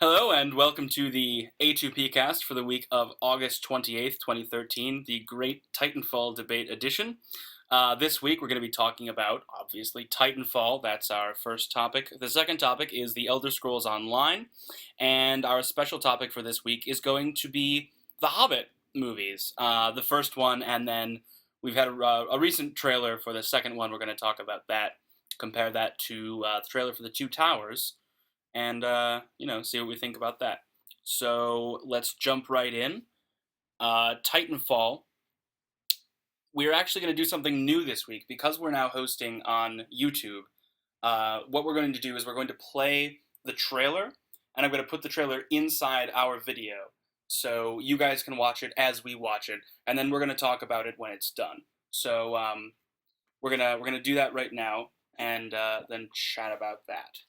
Hello and welcome to the A2Pcast for the week of August 28th, 2013, the Great Titanfall Debate Edition. This week we're going to be talking about, obviously, Titanfall. That's our first topic. The second topic is the Elder Scrolls Online, and our special topic for this week is going to be the Hobbit movies. The first one, and then we've had a recent trailer for the second one. We're going to talk about that, compare that to the trailer for the Two Towers, and see what we think about that. So let's jump right in. Titanfall. We're actually going to do something new this week because we're now hosting on YouTube. What we're going to do is we're going to play the trailer, and I'm going to put the trailer inside our video so you guys can watch it as we watch it, and then we're going to talk about it when it's done. So we're gonna do that right now, and then chat about that.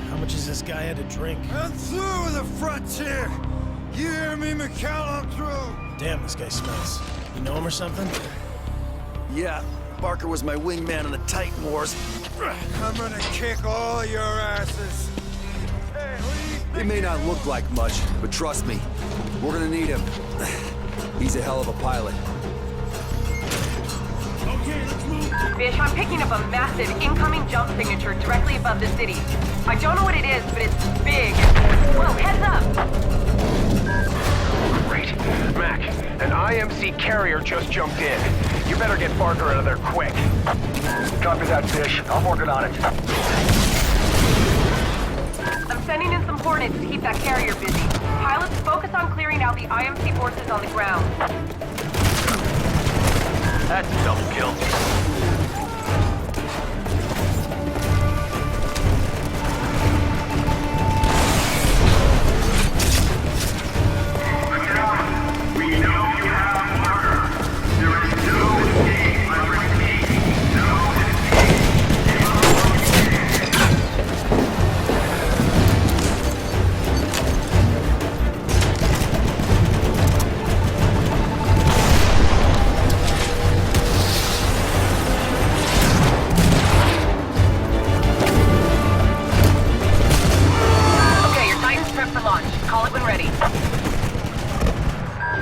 How much has this guy had to drink? I'm through with the frontier! You hear me, McCall? I'm through! Damn, this guy smells. You know him or something? Yeah, Barker was my wingman in the Titan Wars. I'm gonna kick all your asses! Hey, who do you think? He may not look like much, but trust me, we're gonna need him. He's a hell of a pilot. Okay, let's move! Bish, I'm picking up a massive incoming jump signature directly above the city. I don't know what it is, but it's big. Whoa, heads up! Great. Mac, an IMC carrier just jumped in. You better get Barker out of there quick. Copy that, Bish. I'm working on it. I'm sending in some Hornets to keep that carrier busy. Pilots, focus on clearing out the IMC forces on the ground. That's a double kill.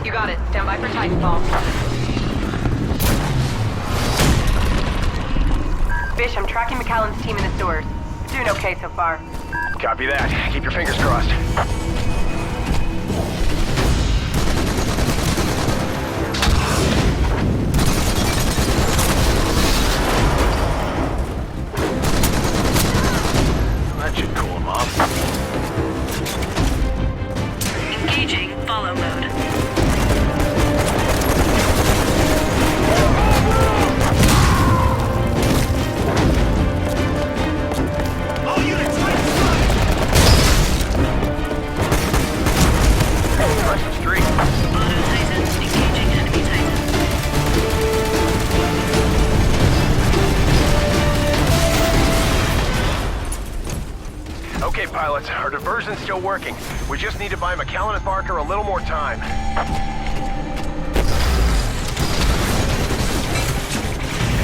You got it. Stand by for Titanfall. Bish, I'm tracking McAllen's team in the sewers. Doing okay so far. Copy that. Keep your fingers crossed. That should cool him off. Engaging follow mode. All units, right side! Press the street. Auto Titan engaging enemy Titan. Okay, pilots, our diversion's still working. We just need to buy McAllen and Barker a little more time.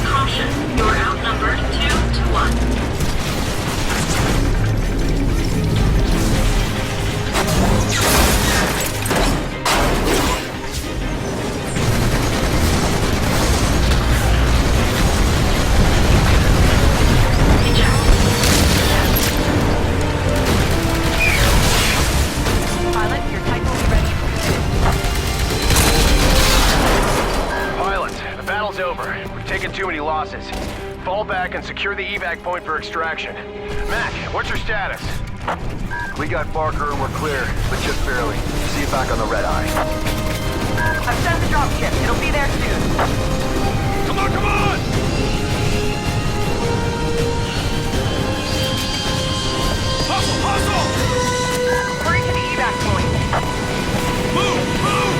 Caution, you're outnumbered 2-1. Pilot, your Titan will be ready. Pilots, the battle's over. We've taken too many losses. Fall back and secure the evac point for extraction. Mac, what's your status? We got Barker and we're clear, but just barely. See you back on the red eye. I've sent the dropship. It'll be there soon. Come on, come on! Hustle, hustle! Hurry to the evac point. Move, move!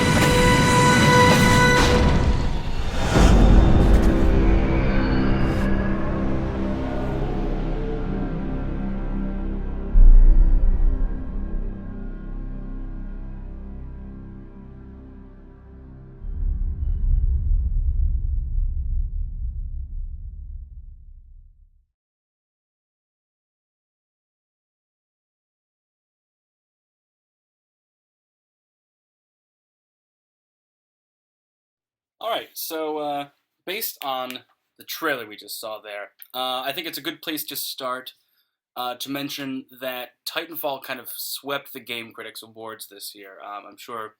All right, so based on the trailer we just saw there, I think it's a good place to start to mention that Titanfall kind of swept the Game Critics Awards this year. I'm sure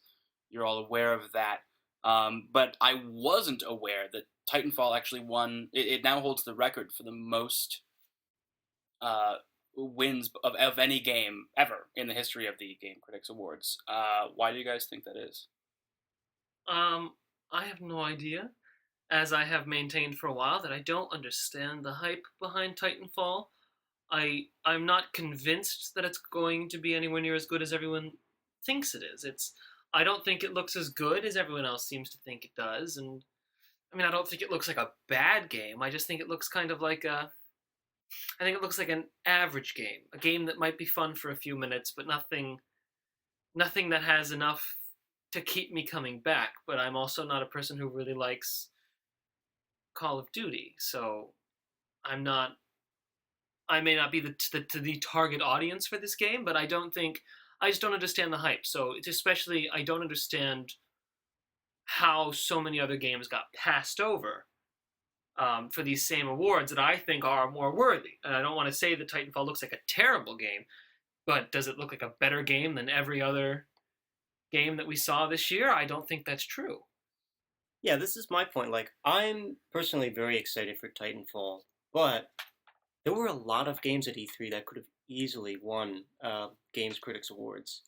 you're all aware of that. But I wasn't aware that Titanfall actually won. It now holds the record for the most wins of any game ever in the history of the Game Critics Awards. Why do you guys think that is? I have no idea, as I have maintained for a while that I don't understand the hype behind Titanfall. I'm not convinced that it's going to be anywhere near as good as everyone thinks it is. I don't think it looks as good as everyone else seems to think it does, and I mean I don't think it looks like a bad game. I just think it looks kind of like I think it looks like an average game, a game that might be fun for a few minutes, but nothing that has enough to keep me coming back. But I'm also not a person who really likes Call of Duty, so I may not be the target audience for this game, but I just don't understand the hype. So it's especially, I don't understand how so many other games got passed over for these same awards that I think are more worthy. And I don't want to say that Titanfall looks like a terrible game, but does it look like a better game than every other game that we saw this year? I don't think that's true. Yeah, this is my point. Like, I'm personally very excited for Titanfall, but there were a lot of games at E3 that could have easily won Games Critics Awards.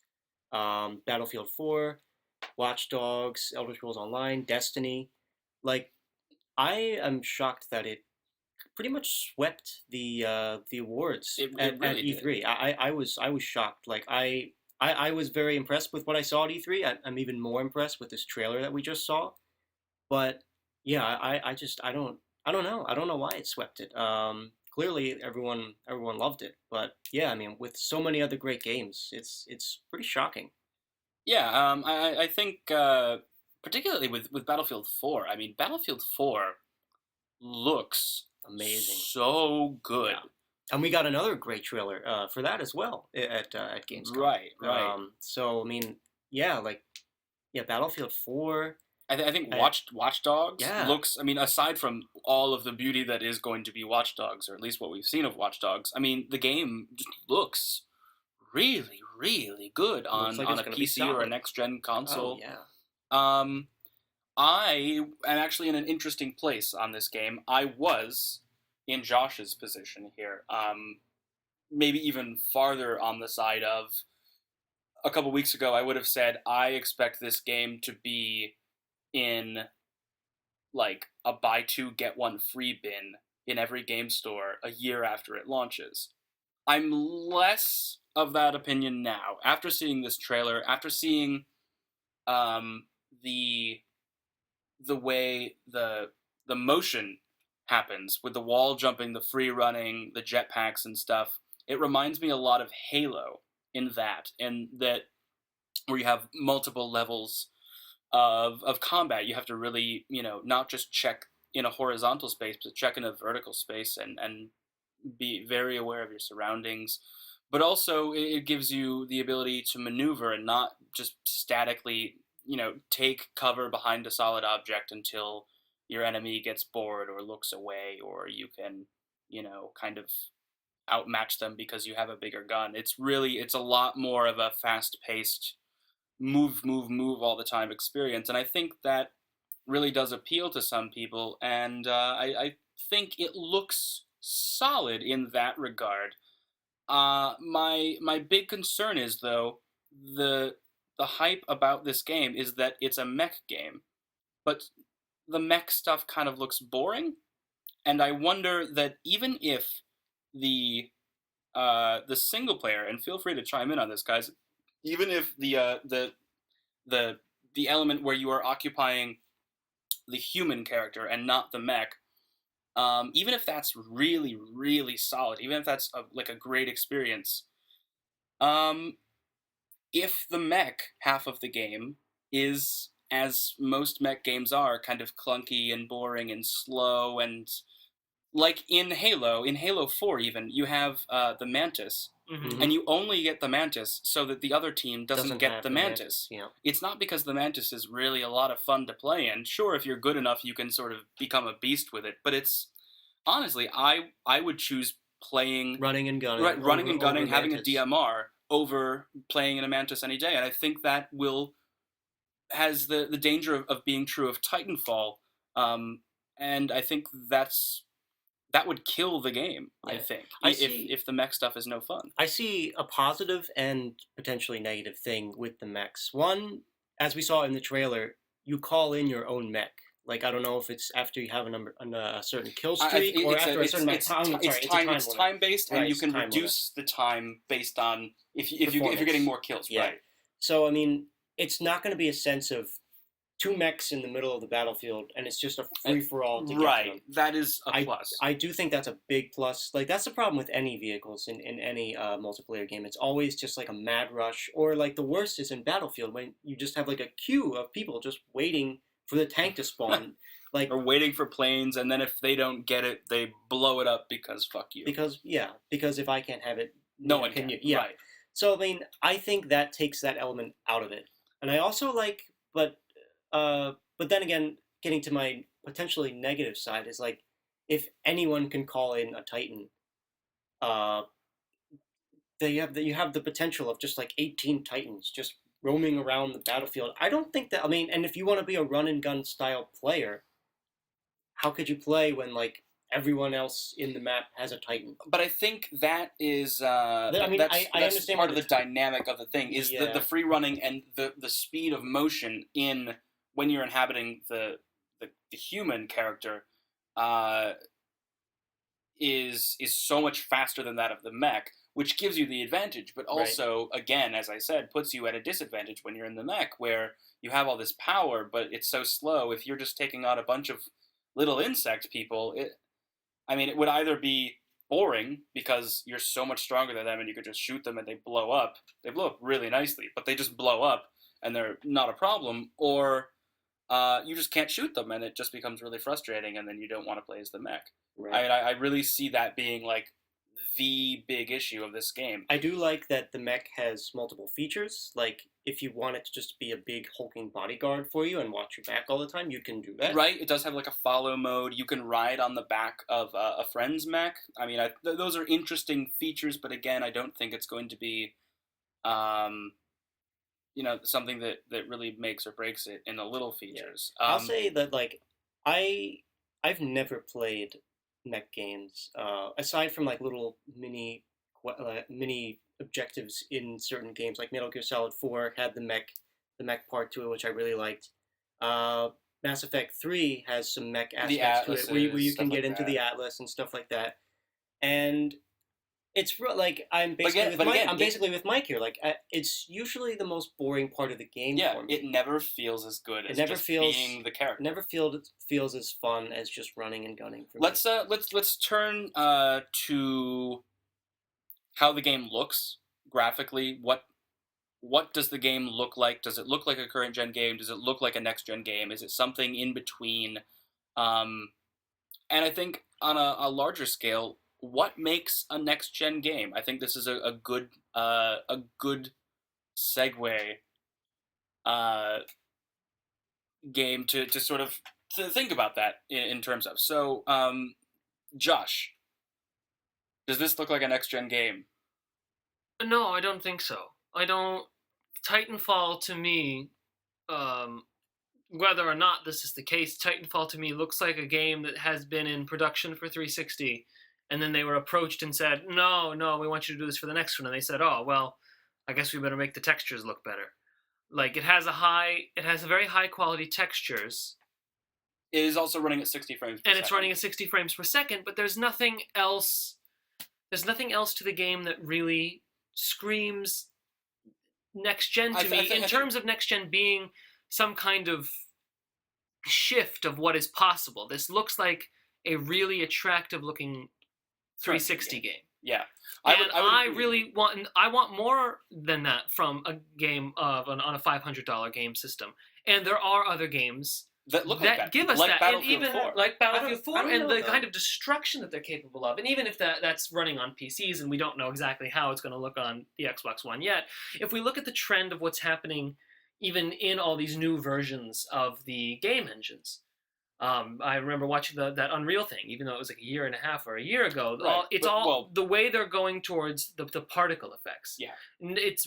Battlefield 4, Watch Dogs, Elder Scrolls Online, Destiny. Like, I am shocked that it pretty much swept the awards It really at E3. did. I was shocked. Like, I was very impressed with what I saw at E3. I'm even more impressed with this trailer that we just saw. But yeah, I don't know. I don't know why it swept it. Clearly everyone loved it, but yeah, I mean, with so many other great games, it's pretty shocking. Yeah, I think particularly with Battlefield 4. I mean, Battlefield 4 looks Amazing. so good. Yeah. And we got another great trailer for that as well at Gamescom. Right. So I mean, yeah, Battlefield 4. I think Watch Dogs Yeah. looks. I mean, aside from all of the beauty that is going to be Watch Dogs, or at least what we've seen of Watch Dogs, I mean, the game just looks really, really good Looks like on it's a gonna be PC or a solid. next gen console. Oh yeah. I am actually in an interesting place on this game. I was in Josh's position here. Maybe even farther on the side of a couple weeks ago, I would have said I expect this game to be in like a buy two get one free bin in every game store a year after it launches. I'm less of that opinion now after seeing this trailer, after seeing the way the motion happens with the wall jumping, the free running, the jetpacks and stuff. It reminds me a lot of Halo in that, and that where you have multiple levels of combat. You have to really, not just check in a horizontal space, but check in a vertical space and be very aware of your surroundings. But also, it gives you the ability to maneuver and not just statically, take cover behind a solid object until your enemy gets bored or looks away, or you can, kind of outmatch them because you have a bigger gun. It's a lot more of a fast-paced move all the time experience, and I think that really does appeal to some people, and I think it looks solid in that regard. My big concern is, though, the hype about this game is that it's a mech game, but the mech stuff kind of looks boring, and I wonder that even if the single player, and feel free to chime in on this, guys, even if the element where you are occupying the human character and not the mech, even if that's really, really solid, even if that's a great experience, if the mech half of the game is, as most mech games are, kind of clunky and boring and slow and like in Halo 4 even, you have the Mantis, Mhm. and you only get the Mantis so that the other team doesn't get have the Mantis. Yeah. It's not because the Mantis is really a lot of fun to play, and sure, if you're good enough, you can sort of become a beast with it, but it's, honestly, I would choose playing... Running and gunning. running and gunning, over having a Mantis. DMR, over playing in a Mantis any day, and I think that has the danger of being true of Titanfall, and I think that would kill the game, I Yeah. think, I if see- if the mech stuff is no fun. I see a positive and potentially negative thing with the mechs. One, as we saw in the trailer, you call in your own mech. Like, I don't know if it's after you have a certain kill streak or after a certain amount of time. It's time based, and Right, you it's can time reduce the time based on if you're Performance. getting more kills, Yeah. right? So, I mean, it's not going to be a sense of two mechs in the middle of the battlefield, and it's just a free-for-all to get to them. Right, that is a plus. I do think that's a big plus. Like, that's the problem with any vehicles in any multiplayer game. It's always just like a mad rush, or like the worst is in Battlefield when you just have like a queue of people just waiting for the tank to spawn. Like, or waiting for planes, and then if they don't get it, they blow it up because fuck you. because if I can't have it, no one can can. you? Yeah. Right. So I mean, I think that takes that element out of it, and I also like, but then again, getting to my potentially negative side is like, if anyone can call in a Titan, you have the potential of just like 18 Titans just roaming around the battlefield. I don't think that. I mean, and if you want to be a run and gun style player, how could you play when like everyone else in the map has a Titan? But I think that is I mean, that's I understand part of what the dynamic of the thing is Yeah. the free running and the speed of motion in when you're inhabiting the human character is so much faster than that of the mech, which gives you the advantage, but also, again, as I said, puts you at a disadvantage when you're in the mech, where you have all this power, but it's so slow. If you're just taking out a bunch of little insect people, it would either be boring because you're so much stronger than them and you could just shoot them and they blow up. They blow up really nicely, but they just blow up and they're not a problem, or you just can't shoot them and it just becomes really frustrating and then you don't want to play as the mech. Right. I really see that being like the big issue of this game. I do like that the mech has multiple features. Like, if you want it to just be a big hulking bodyguard for you and watch your back all the time, you can do that. Right, it does have like a follow mode. You can ride on the back of a friend's mech. I mean, those are interesting features, but again, I don't think it's going to be, something that really makes or breaks it in the little features. I'll say that, like, I've never played mech games aside from like little mini objectives in certain games. Like Metal Gear Solid 4 had the mech part to it, which I really liked. Mass Effect 3 has some mech aspects to it, where you can get into the Atlas and stuff like that. And it's like I'm basically with Mike here. Like, it's usually the most boring part of the game for me. It never feels as good as being the character. It never feels as fun as just running and gunning. For let's turn to how the game looks graphically. What does the game look like? Does it look like a current gen game? Does it look like a next gen game? Is it something in between? And I think on a larger scale, what makes a next gen game? I think this is a good segue game to sort of to think about that in terms of. So, Josh, does this look like a next gen game? No, I don't think so. I don't. Titanfall to me, whether or not this is the case, Titanfall to me looks like a game that has been in production for 360, and then they were approached and said, no, we want you to do this for the next one. And they said, oh, well, I guess we better make the textures look better. Like, it has very high quality textures. It is also running at 60 frames per second. And it's running at 60 frames per second, but there's nothing else to the game that really screams next gen to me, in terms of next gen being some kind of shift of what is possible. This looks like a really attractive looking 360 game. Yeah. I want more than that from a game on a $500 game system. And there are other games that look like that. give us like that, Battlefield and even 4. like Battlefield 4, I don't and know, the though. kind of destruction that they're capable of, and even if that's running on PCs, and we don't know exactly how it's going to look on the Xbox One yet. If we look at the trend of what's happening, even in all these new versions of the game engines. I remember watching that Unreal thing, even though it was like a year and a half or a year ago. Right. The way they're going towards the particle effects. Yeah.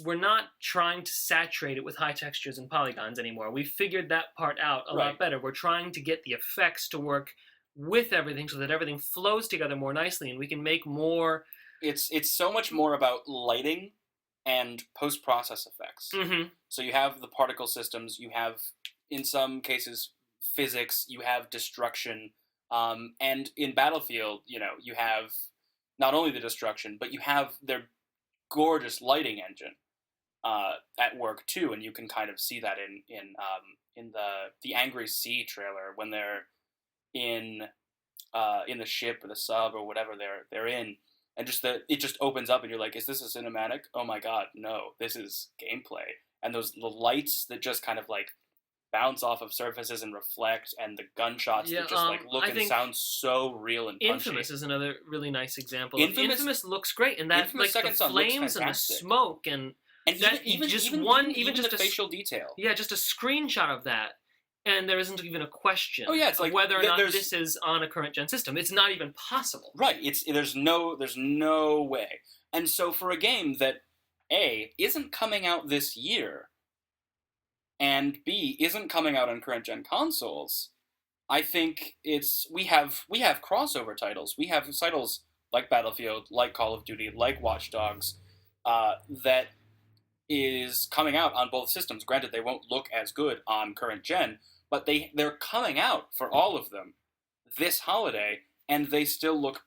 We're not trying to saturate it with high textures and polygons anymore. We figured that part out a lot better. We're trying to get the effects to work with everything so that everything flows together more nicely, and we can make more. It's so much more about lighting and post-process effects. Mm-hmm. So you have the particle systems, you have, in some cases, physics, you have destruction, and in Battlefield, you have not only the destruction, but you have their gorgeous lighting engine at work too, and you can kind of see that in the Angry Sea trailer when they're in the ship or the sub or whatever they're in, and it just opens up and you're like, is this a cinematic? Oh my god, no, this is gameplay. And the lights that just kind of like bounce off of surfaces and reflect, and the gunshots that just like look and sound so real and punchy. Infamous is another really nice example. Infamous looks great, and that Infamous like the flames and the smoke and that even just the facial detail. Yeah, just a screenshot of that, and there isn't even a question. Oh yeah, it's like whether or not this is on a current gen system. It's not even possible. Right. There's no way. And so for a game that A isn't coming out this year, and B isn't coming out on current gen consoles, I think we have crossover titles. We have titles like Battlefield, like Call of Duty, like Watch Dogs, that is coming out on both systems. Granted, they won't look as good on current gen, but they're coming out for all of them this holiday, and they still look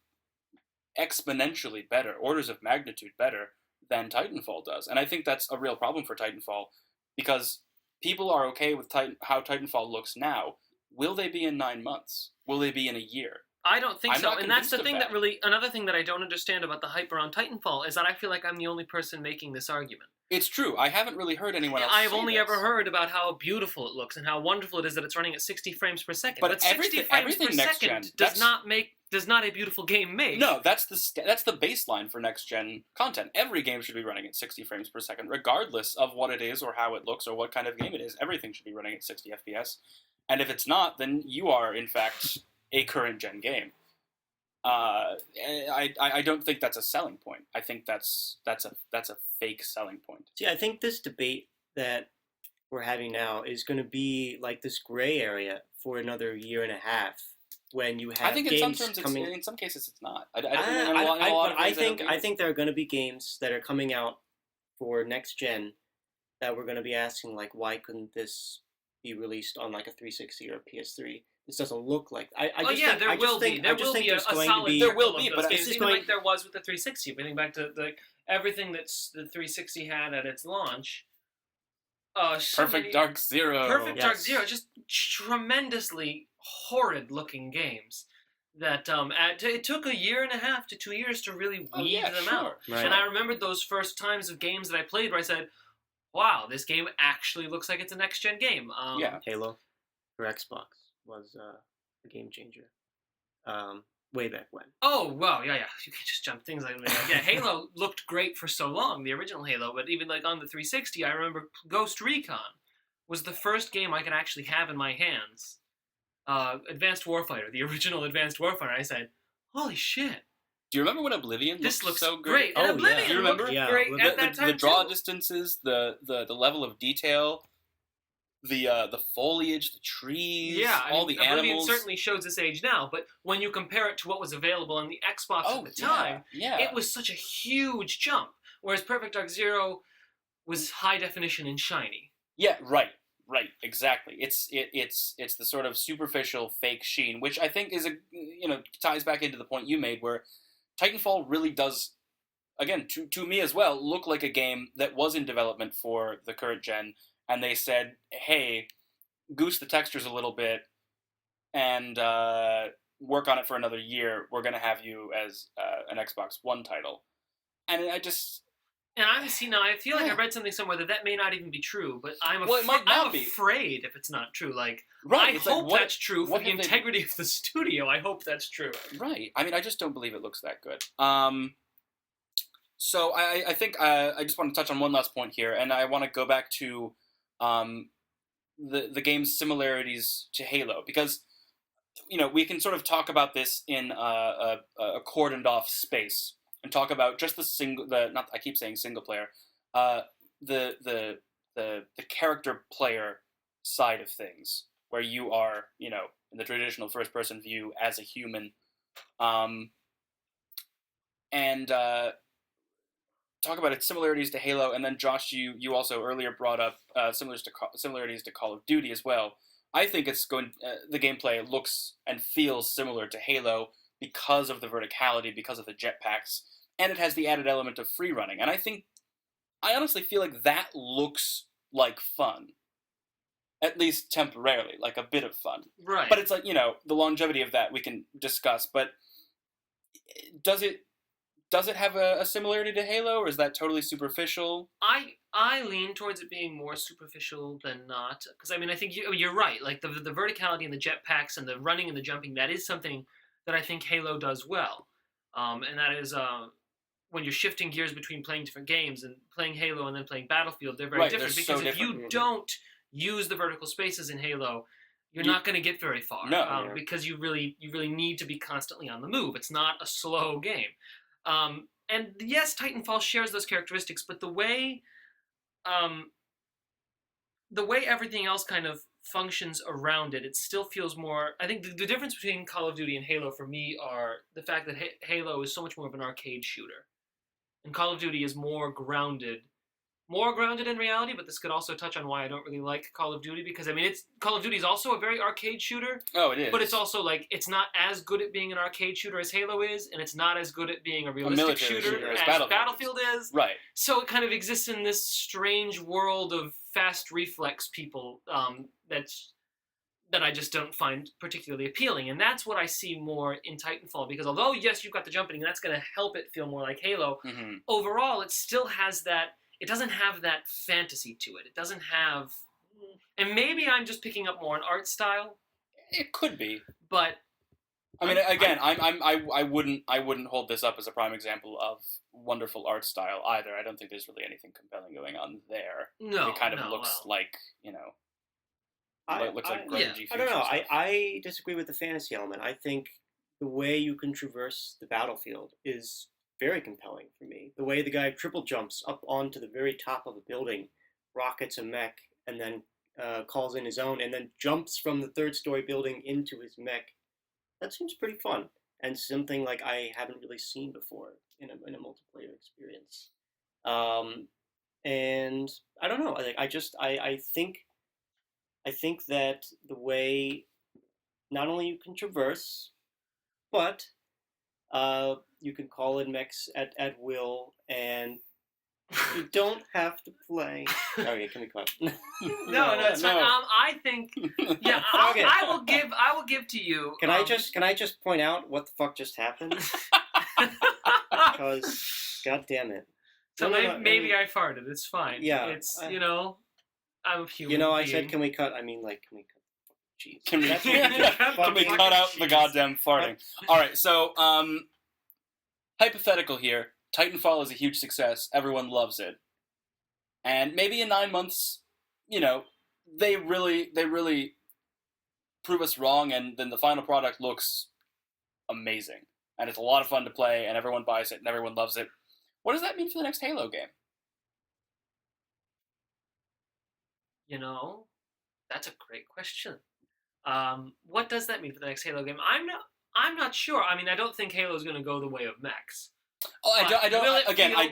exponentially better, orders of magnitude better than Titanfall does. And I think that's a real problem for Titanfall, because people are okay with how Titanfall looks now. Will they be in 9 months? Will they be in a year? I don't think I'm so. not And that's the convinced thing of that that. really, another thing that I don't understand about the hype around Titanfall is that I feel like I'm the only person making this argument. It's true. I haven't really heard anyone else I've say only this. ever heard about how beautiful it looks and how wonderful it is that it's running at 60 frames per second. But 60 frames everything per next second gen, does not a beautiful game make. No, that's the baseline for next gen content. Every game should be running at 60 frames per second, regardless of what it is or how it looks or what kind of game it is. Everything should be running at 60 FPS. And if it's not, then you are in fact a current gen game. I don't think that's a selling point. I think that's a fake selling point. See, I think this debate that we're having now is going to be like this gray area for another year and a half when you have I think in games some terms, coming. in some cases, it's not. I think there are going to be games that are coming out for next gen that we're going to be asking, like, why couldn't this be released on like a 360 or a PS3? This doesn't look like. There will be a solid. There will be, but it's even like there was with the 360. If we think back to everything that's the 360 had at its launch. Perfect Dark Zero, just tremendously horrid looking games that it took a year and a half to 2 years to really weed them out. Right. And I remembered those first times of games that I played where I said, wow, this game actually looks like it's a next gen game. Halo for Xbox was a game changer way back when. Oh, wow, yeah. You can just jump things like that. Yeah, Halo looked great for so long, the original Halo, but even like on the 360, I remember Ghost Recon was the first game I could actually have in my hands. Advanced Warfighter, the original Advanced Warfighter. I said, holy shit. Do you remember when Oblivion This looks so great? great? And Oblivion Do you remember? looked great at that time the draw too. distances, the level of detail, the foliage, the trees, all the Oblivion animals. certainly shows its age now, but when you compare it to what was available on the Xbox at the time, it was such a huge jump. Whereas Perfect Dark Zero was high definition and shiny. Yeah, right, exactly. It's the sort of superficial fake sheen, which I think is ties back into the point you made, where Titanfall really does, again, to me as well, look like a game that was in development for the current gen. And they said, hey, goose the textures a little bit and work on it for another year. We're going to have you as an Xbox One title. And And I feel like I read something somewhere that may not even be true, but It might not be. afraid if it's not true. Like, Right, I it's like, hope what- that's true for what the have they- integrity of the studio. I hope that's true. Right. I mean, I just don't believe it looks that good. So I think I just want to touch on one last point here, and I want to go back to the game's similarities to Halo, because we can sort of talk about this in a cordoned off space and talk about just I keep saying single player, the character player side of things, where you are in the traditional first person view as a human, and talk about its similarities to Halo. And then Josh, you also earlier brought up similarities to Call of Duty as well. I think the gameplay looks and feels similar to Halo because of the verticality, because of the jetpacks, and it has the added element of free running. And I honestly feel like that looks like fun, at least temporarily, like a bit of fun. Right. But it's like, the longevity of that we can discuss. But does it have a similarity to Halo, or is that totally superficial? I lean towards it being more superficial than not, because I think you're right. Like the verticality and the jetpacks and the running and the jumping, that is something that I think Halo does well, and that is when you're shifting gears between playing different games and playing Halo and then playing Battlefield, they're very different, because if you don't use the vertical spaces in Halo, you're not going to get very far. No, because you really need to be constantly on the move. It's not a slow game. And yes, Titanfall shares those characteristics, but the way everything else kind of functions around it, it still feels more. I think the difference between Call of Duty and Halo for me are the fact that Halo is so much more of an arcade shooter, and Call of Duty is more grounded in reality. But this could also touch on why I don't really like Call of Duty, because Call of Duty is also a very arcade shooter. Oh, it is. But it's also like it's not as good at being an arcade shooter as Halo is, and it's not as good at being a realistic shooter as Battlefield is. Right. So it kind of exists in this strange world of fast reflex people that I just don't find particularly appealing, and that's what I see more in Titanfall. Because although yes, you've got the jumping, and that's going to help it feel more like Halo. Mm-hmm. Overall, it still has that. It doesn't have that fantasy to it. It doesn't have, and maybe I'm just picking up more an art style. It could be, but I mean, I wouldn't hold this up as a prime example of wonderful art style either. I don't think there's really anything compelling going on there. No, it kind of looks like it looks like grungy. I don't know. Stuff. I disagree with the fantasy element. I think the way you can traverse the battlefield is very compelling for me. The way the guy triple jumps up onto the very top of a building, rockets a mech, and then calls in his own, and then jumps from the third-story building into his mech. That seems pretty fun, and something like I haven't really seen before in a multiplayer experience. And I don't know. I think that the way not only you can traverse, but you can call in mechs at will, and you don't have to play. Okay, can we cut? No, it's fine. I think, yeah, Okay. I will give to you. Can I just point out what the fuck just happened? Because, god damn it. So maybe I farted. It's fine. Yeah, it's I'm a human. I said, can we cut? I mean, like, can we cut? Jeez. Can we Fucking cut out the jeez. goddamn farting? All right, so hypothetical here. Titanfall is a huge success. Everyone loves it, and maybe in 9 months, they really prove us wrong, and then the final product looks amazing, and it's a lot of fun to play, and everyone buys it, and everyone loves it. What does that mean for the next Halo game? That's a great question. What does that mean for the next Halo game? I'm not sure. I mean, I don't think Halo is going to go the way of mechs. Oh, I don't.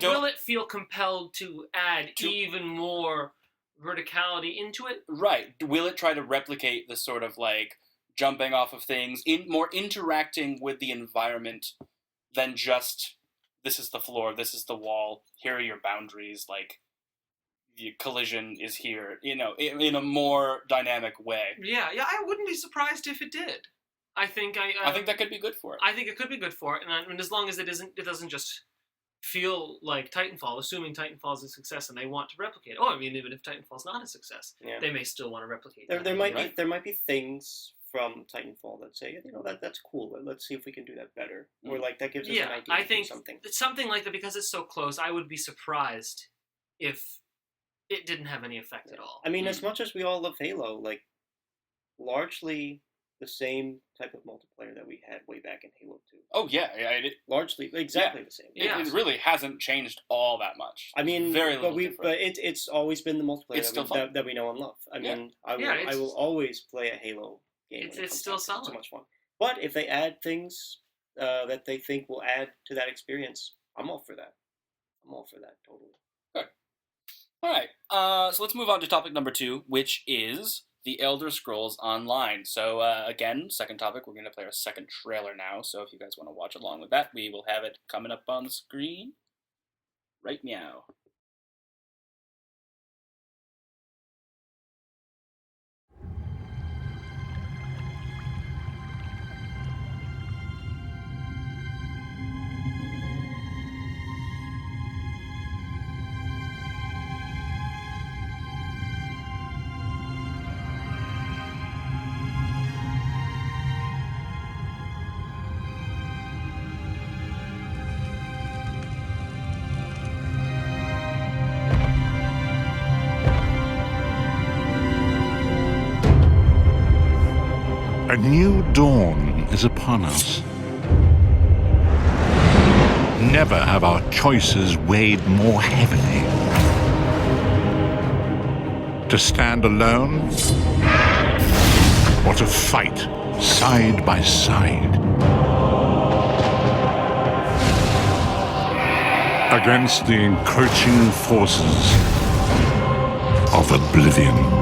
Will it feel compelled to add even more verticality into it? Right. Will it try to replicate the sort of like jumping off of things, more interacting with the environment than just this is the floor, this is the wall, here are your boundaries, like the collision is here, in a more dynamic way. Yeah, I wouldn't be surprised if it did. I think that could be good for it. I think it could be good for it, and as long as it doesn't just feel like Titanfall, assuming Titanfall is a success and they want to replicate it. Oh, I mean, even if Titanfall's not a success, Yeah. they may still want to replicate There, that. there might Right. be there might be things from Titanfall that say, that's cool. Let's see if we can do that better, or like that gives us an idea I to think do something. it's something like that, because it's so close. I would be surprised if it didn't have any effect at all. I mean, as much as we all love Halo, like largely the same type of multiplayer that we had way back in Halo 2. Oh yeah, Largely exactly the same. it really hasn't changed all that much. I mean, very little but different. it's always been the multiplayer It's still fun. that we know and love. I Yeah. mean, I Yeah, will always play a Halo game. It's when it comes still out, 'cause It's so solid. much fun. But if they add things that they think will add to that experience, I'm all for that. I'm all for that, totally. All right, so let's move on to topic number 2, which is The Elder Scrolls Online. So again, second topic, we're going to play our second trailer now, so if you guys want to watch along with that, we will have it coming up on the screen right meow. A new dawn is upon us. Never have our choices weighed more heavily. To stand alone, or to fight side by side. Against the encroaching forces of oblivion.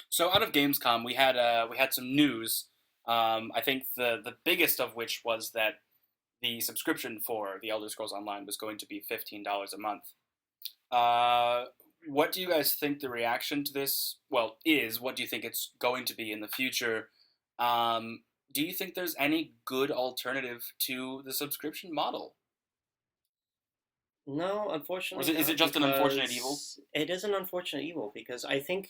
So out of Gamescom, we had some news. I think the biggest of which was that the subscription for The Elder Scrolls Online was going to be $15 a month. What do you guys think the reaction to this is? What do you think it's going to be in the future? Do you think there's any good alternative to the subscription model? No, unfortunately. Or is it just an unfortunate evil? It is an unfortunate evil because I think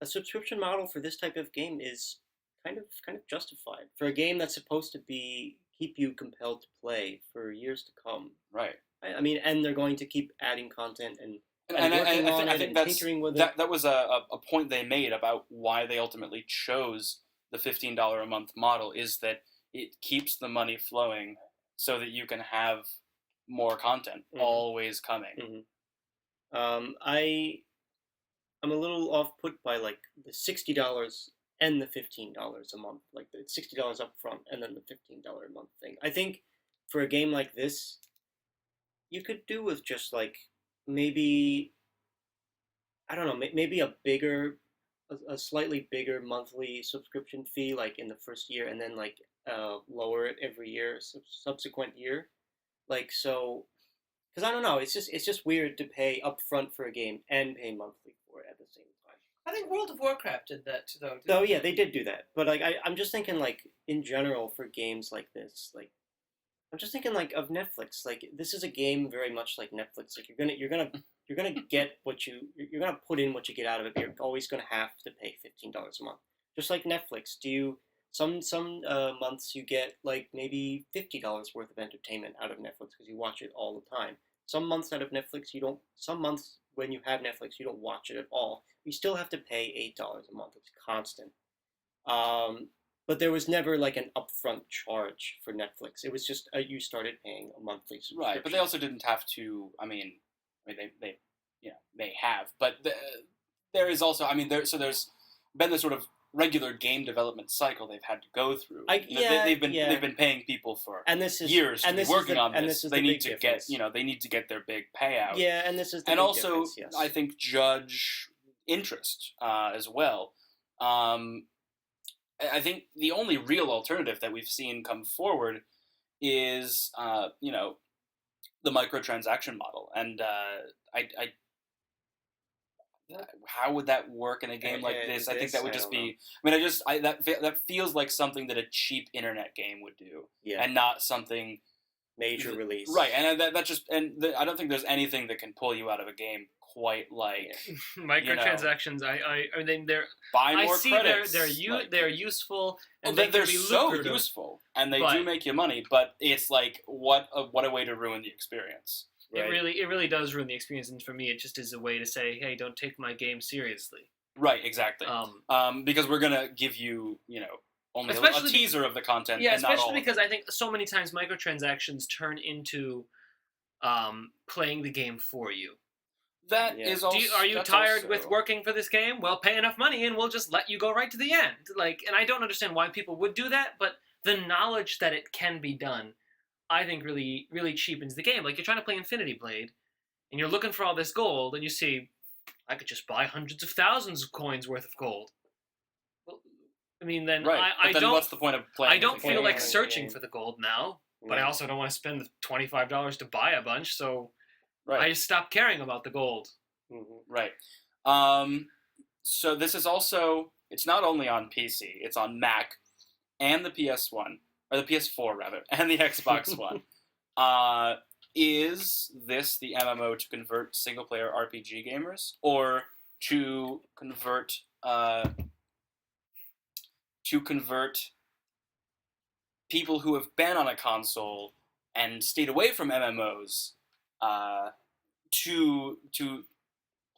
a subscription model for this type of game is kind of justified for a game that's supposed to keep you compelled to play for years to come. Right. I mean, and they're going to keep adding content and I think that's tinkering with it. that was a point they made about why they ultimately chose the $15 a month model, is that it keeps the money flowing so that you can have more content always coming. I'm a little off put by like the $60 and the $15 a month, like the $60 up front and then the $15 a month thing. I think for a game like this, you could do with just like maybe, I don't know, maybe a slightly bigger monthly subscription fee, like in the first year, and then like lower it every year, subsequent year, like so. Because I don't know, it's just weird to pay upfront for a game and pay monthly for it at the same time. I think World of Warcraft did that though. Oh yeah, they did do that. But like I'm just thinking like in general for games like this, like I'm just thinking like of Netflix. Like this is a game very much like Netflix. Like you're gonna get you're gonna put in what you get out of it. But you're always gonna have to pay $15 a month. Just like Netflix. Some months you get like maybe $50 worth of entertainment out of Netflix because you watch it all the time. Some months out of Netflix you don't. Some months when you have Netflix you don't watch it at all. You still have to pay $8 a month. It's constant. But there was never like an upfront charge for Netflix. It was just you started paying a monthly subscription. Right, but they also didn't have to. I mean, they may have. But there is also, I mean, there's been this sort of regular game development cycle they've had to go through. They've been paying people for years to be working on this. They need to get they need to get their big payout. Yeah, and this is the and big also difference, yes. I think judge interest as well. I think the only real alternative that we've seen come forward is the microtransaction model, and how would that work in a game like this? I think that would just be. I mean, that feels like something that a cheap internet game would do, and not something major release. Right, and I don't think there's anything that can pull you out of a game quite like microtransactions. I mean, they're buy more credits. They're useful, and they're so useful, and they do make you money. But it's like what a way to ruin the experience. Right. It really does ruin the experience, and for me, it just is a way to say, hey, don't take my game seriously. Right, exactly. Because we're gonna give you, only a teaser of the content. Yeah, and not especially all because I think so many times microtransactions turn into playing the game for you. That is also. Are you tired with working for this game? Well, pay enough money, and we'll just let you go right to the end. And I don't understand why people would do that, but the knowledge that it can be done, I think really, really cheapens the game. Like, you're trying to play Infinity Blade, and you're looking for all this gold, and you see, I could just buy hundreds of thousands of coins worth of gold. Well, I mean, then I don't. What's the point of playing? I don't feel like searching for the gold now, but I also don't want to spend the $25 to buy a bunch. So I just stopped caring about the gold. Mm-hmm. Right. So this is also. It's not only on PC. It's on Mac, and the PS1. Or the PS4, rather, and the Xbox One. Is this the MMO to convert single-player RPG gamers, or to convert people who have been on a console and stayed away from MMOs to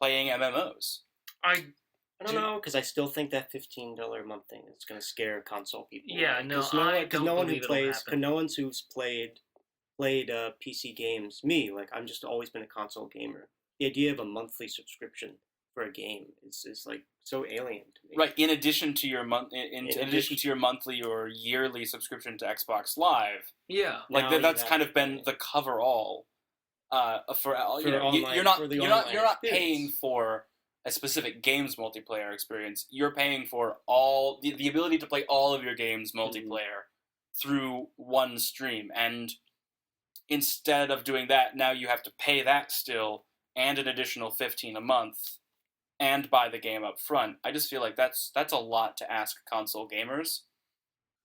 playing MMOs? I don't know, because I still think that $15 a month thing is going to scare console people. Yeah, no one who's played PC games, I'm just always been a console gamer. The idea of a monthly subscription for a game is like so alien to me. Right. In addition to your addition to your monthly or yearly subscription to Xbox Live. Yeah. That's kind of been the coverall for you're not paying for a specific games multiplayer experience. You're paying for all the ability to play all of your games multiplayer through one stream, and instead of doing that, now you have to pay that still and an additional $15 a month and buy the game up front. I just feel like that's a lot to ask console gamers.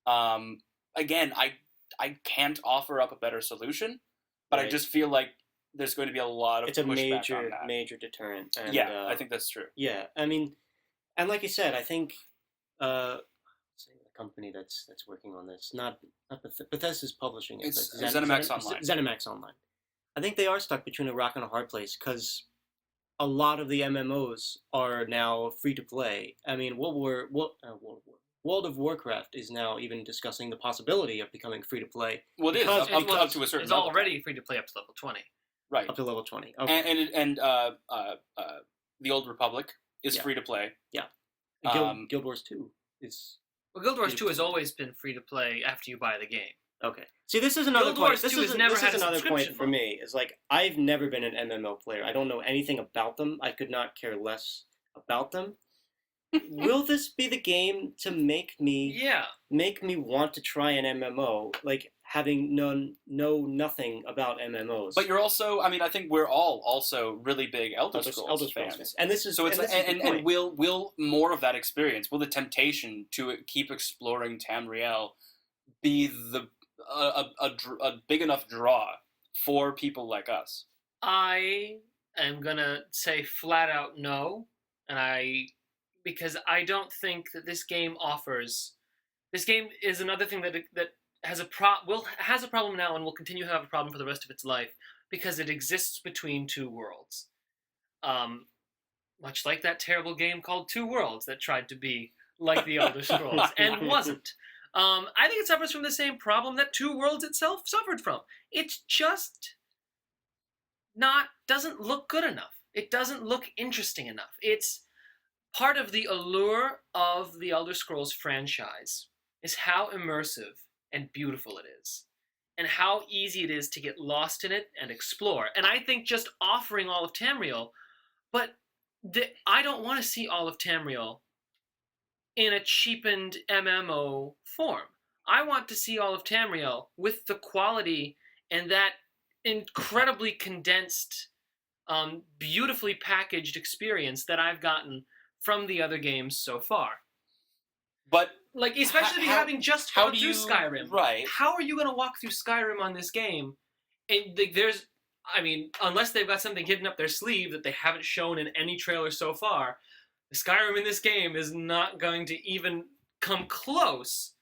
Again, I can't offer up a better solution, but I just feel like there's going to be a lot of pushback on that. major deterrent. And, I think that's true. Yeah, I mean, and like you said, I think the company that's working on this, not Bethesda's publishing it. It's ZeniMax Online. ZeniMax Online. I think they are stuck between a rock and a hard place, because a lot of the MMOs are now free to play. I mean, World of Warcraft is now even discussing the possibility of becoming free to play. Well, it is up to a certain level. It's already free to play up to level 20. Right. Up to level 20. Okay. And the Old Republic is free to play. Yeah. Guild Wars 2 is. Well, Guild Wars 2 has always been free to play after you buy the game. Okay. See, this is another point. This is another point for model. me. Is like, I've never been an MMO player. I don't know anything about them. I could not care less about them. Will this be the game to make me want to try an MMO, like having know nothing about MMOs? But you're also, I mean, I think we're all also really big Elder Scrolls fans. And this is so it's and will more of that experience, will the temptation to keep exploring Tamriel be a big enough draw for people like us? I am gonna say flat out no, because I don't think that this game offers. This game is another thing that has a problem now and will continue to have a problem for the rest of its life, because it exists between two worlds. Much like that terrible game called Two Worlds that tried to be like the Elder Scrolls and wasn't. I think it suffers from the same problem that Two Worlds itself suffered from. It's just doesn't look good enough. it doesn't look interesting enough. It's part of the allure of the Elder Scrolls franchise is how immersive and beautiful it is, and how easy it is to get lost in it and explore. And I think just offering all of Tamriel, but I don't want to see all of Tamriel in a cheapened MMO form. I want to see all of Tamriel with the quality and that incredibly condensed, beautifully packaged experience that I've gotten from the other games so far. But like, especially having just gone through Skyrim. Right. How are you going to walk through Skyrim on this game? And there's, I mean, unless they've got something hidden up their sleeve that they haven't shown in any trailer so far, the Skyrim in this game is not going to even come close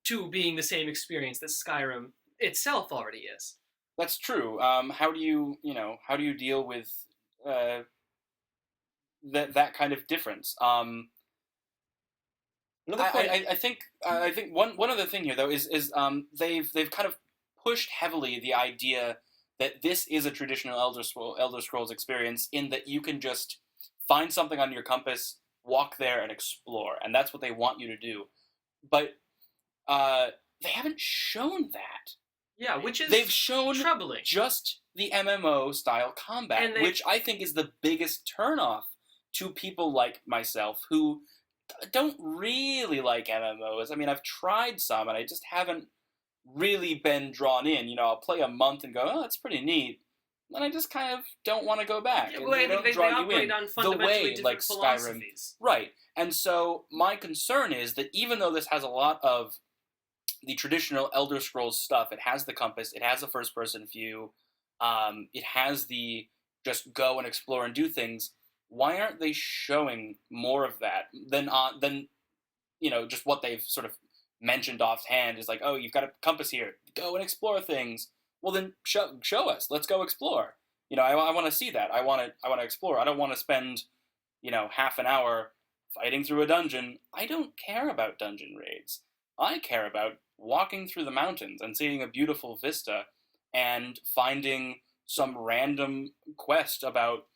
to being the same experience that Skyrim itself already is. That's true. How do you deal with that kind of difference? I think one other thing here though is they've kind of pushed heavily the idea that this is a traditional Elder Scrolls experience, in that you can just find something on your compass, walk there, and explore, and that's what they want you to do. But they haven't shown that. Yeah, which is they've shown troubling. Just the MMO style combat, which I think is the biggest turnoff to people like myself who don't really like MMOs. I mean, I've tried some, and I just haven't really been drawn in. You know, I'll play a month and go, oh, that's pretty neat. And I just kind of don't want to go back. Yeah, well, I think they operate on fundamentally different philosophies. Right. And so my concern is that even though this has a lot of the traditional Elder Scrolls stuff, it has the compass, it has a first-person view, it has the just go and explore and do things, why aren't they showing more of that than just what they've sort of mentioned offhand is like, oh, you've got a compass here, go and explore things. Well, then show us. Let's go explore. I want to see that. I want to explore. I don't want to spend, half an hour fighting through a dungeon. I don't care about dungeon raids. I care about walking through the mountains and seeing a beautiful vista and finding some random quest about,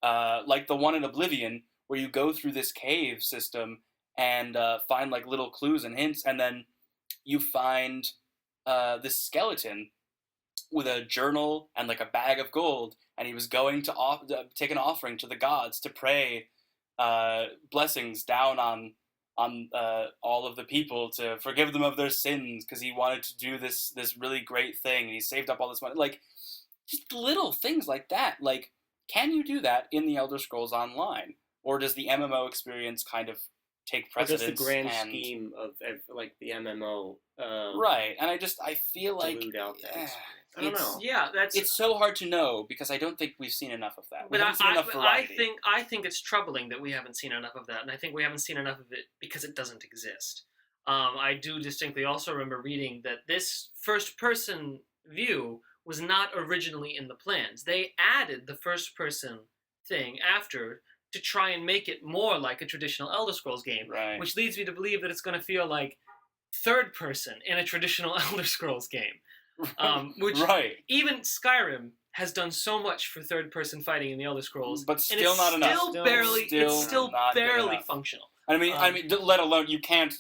like the one in Oblivion, where you go through this cave system and find like little clues and hints, and then you find this skeleton with a journal and like a bag of gold, and he was going to take an offering to the gods to pray blessings down on all of the people to forgive them of their sins, because he wanted to do this really great thing, and he saved up all this money. Like, just little things like that. Like, can you do that in the Elder Scrolls Online, or does the MMO experience kind of take precedence? Or does the grand scheme of like the MMO right? And I feel like out that I don't know. Yeah, it's so hard to know, because I don't think we've seen enough of that. But I think it's troubling that we haven't seen enough of that, and I think we haven't seen enough of it because it doesn't exist. I do distinctly also remember reading that this first-person view was not originally in the plans. They added the first-person thing after to try and make it more like a traditional Elder Scrolls game, right. Which leads me to believe that it's going to feel like third-person in a traditional Elder Scrolls game. Which right. Even Skyrim has done so much for third-person fighting in the Elder Scrolls, but still not enough. It's still barely functional. I mean, let alone you can't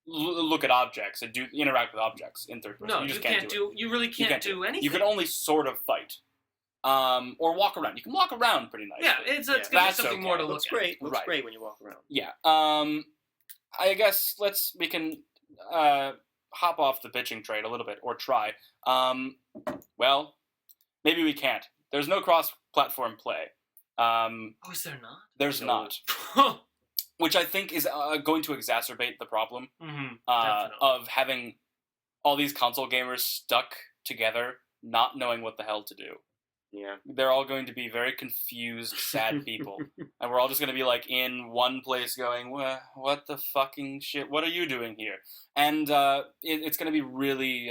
look at objects and interact with objects in third person. No, you really can't do anything. You can only sort of fight, or walk around. You can walk around pretty nicely. Yeah, it's that's something more to look at. Looks great when you walk around. Yeah. I guess we can hop off the bitching train a little bit, or try. Well, maybe we can't. There's no cross-platform play. Is there not? There's not. Which I think is going to exacerbate the problem of having all these console gamers stuck together, not knowing what the hell to do. Yeah. They're all going to be very confused, sad people. And we're all just going to be like in one place going, what the fucking shit? What are you doing here? And it's going to be really,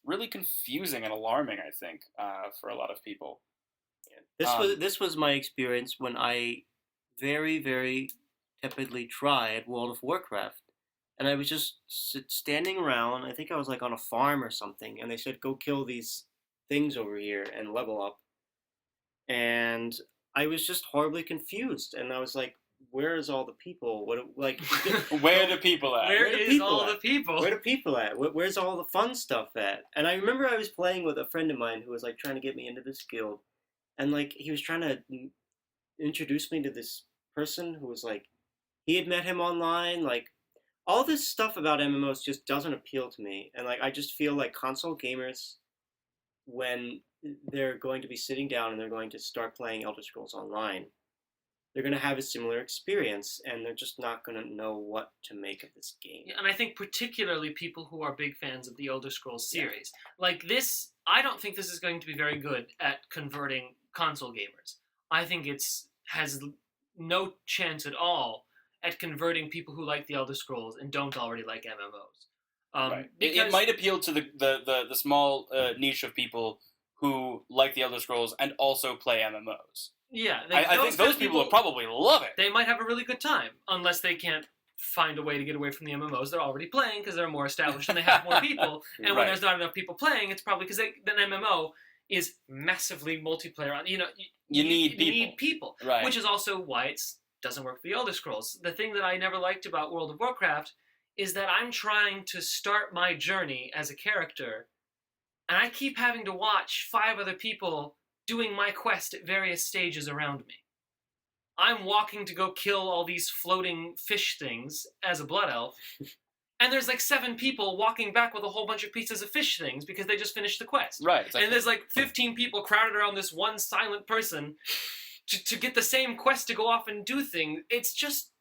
really confusing and alarming, I think, for a lot of people. Yeah. This was my experience when I very, very tepidly tried World of Warcraft. And I was just standing around. I think I was like on a farm or something. And they said, go kill these things over here and level up. and I was just horribly confused, and I was like, "Where's all the people? What like? Where are the people at? Where Where the is people all at? the people? Where are people at? Where's all the fun stuff at?" And I remember I was playing with a friend of mine who was like trying to get me into this guild, and like he was trying to introduce me to this person who was like, he had met him online, like. All this stuff about MMOs just doesn't appeal to me, and like I just feel like console gamers, when they're going to be sitting down and they're going to start playing Elder Scrolls Online, they're going to have a similar experience, and they're just not going to know what to make of this game. Yeah, and I think particularly people who are big fans of the Elder Scrolls series. Like this, I don't think this is going to be very good at converting console gamers. I think has no chance at all at converting people who like the Elder Scrolls and don't already like MMOs. Right. It might appeal to the small niche of people who like the Elder Scrolls and also play MMOs. Yeah, I think those people will probably love it. They might have a really good time, unless they can't find a way to get away from the MMOs they're already playing because they're more established and they have more people. And when there's not enough people playing, it's probably because an MMO is massively multiplayer. You need people, right? Which is also why it doesn't work for the Elder Scrolls. The thing that I never liked about World of Warcraft is that I'm trying to start my journey as a character, and I keep having to watch 5 other people doing my quest at various stages around me. I'm walking to go kill all these floating fish things as a blood elf, and there's like 7 people walking back with a whole bunch of pieces of fish things because they just finished the quest. Right. And there's like 15 people crowded around this one silent person to get the same quest to go off and do things. It's just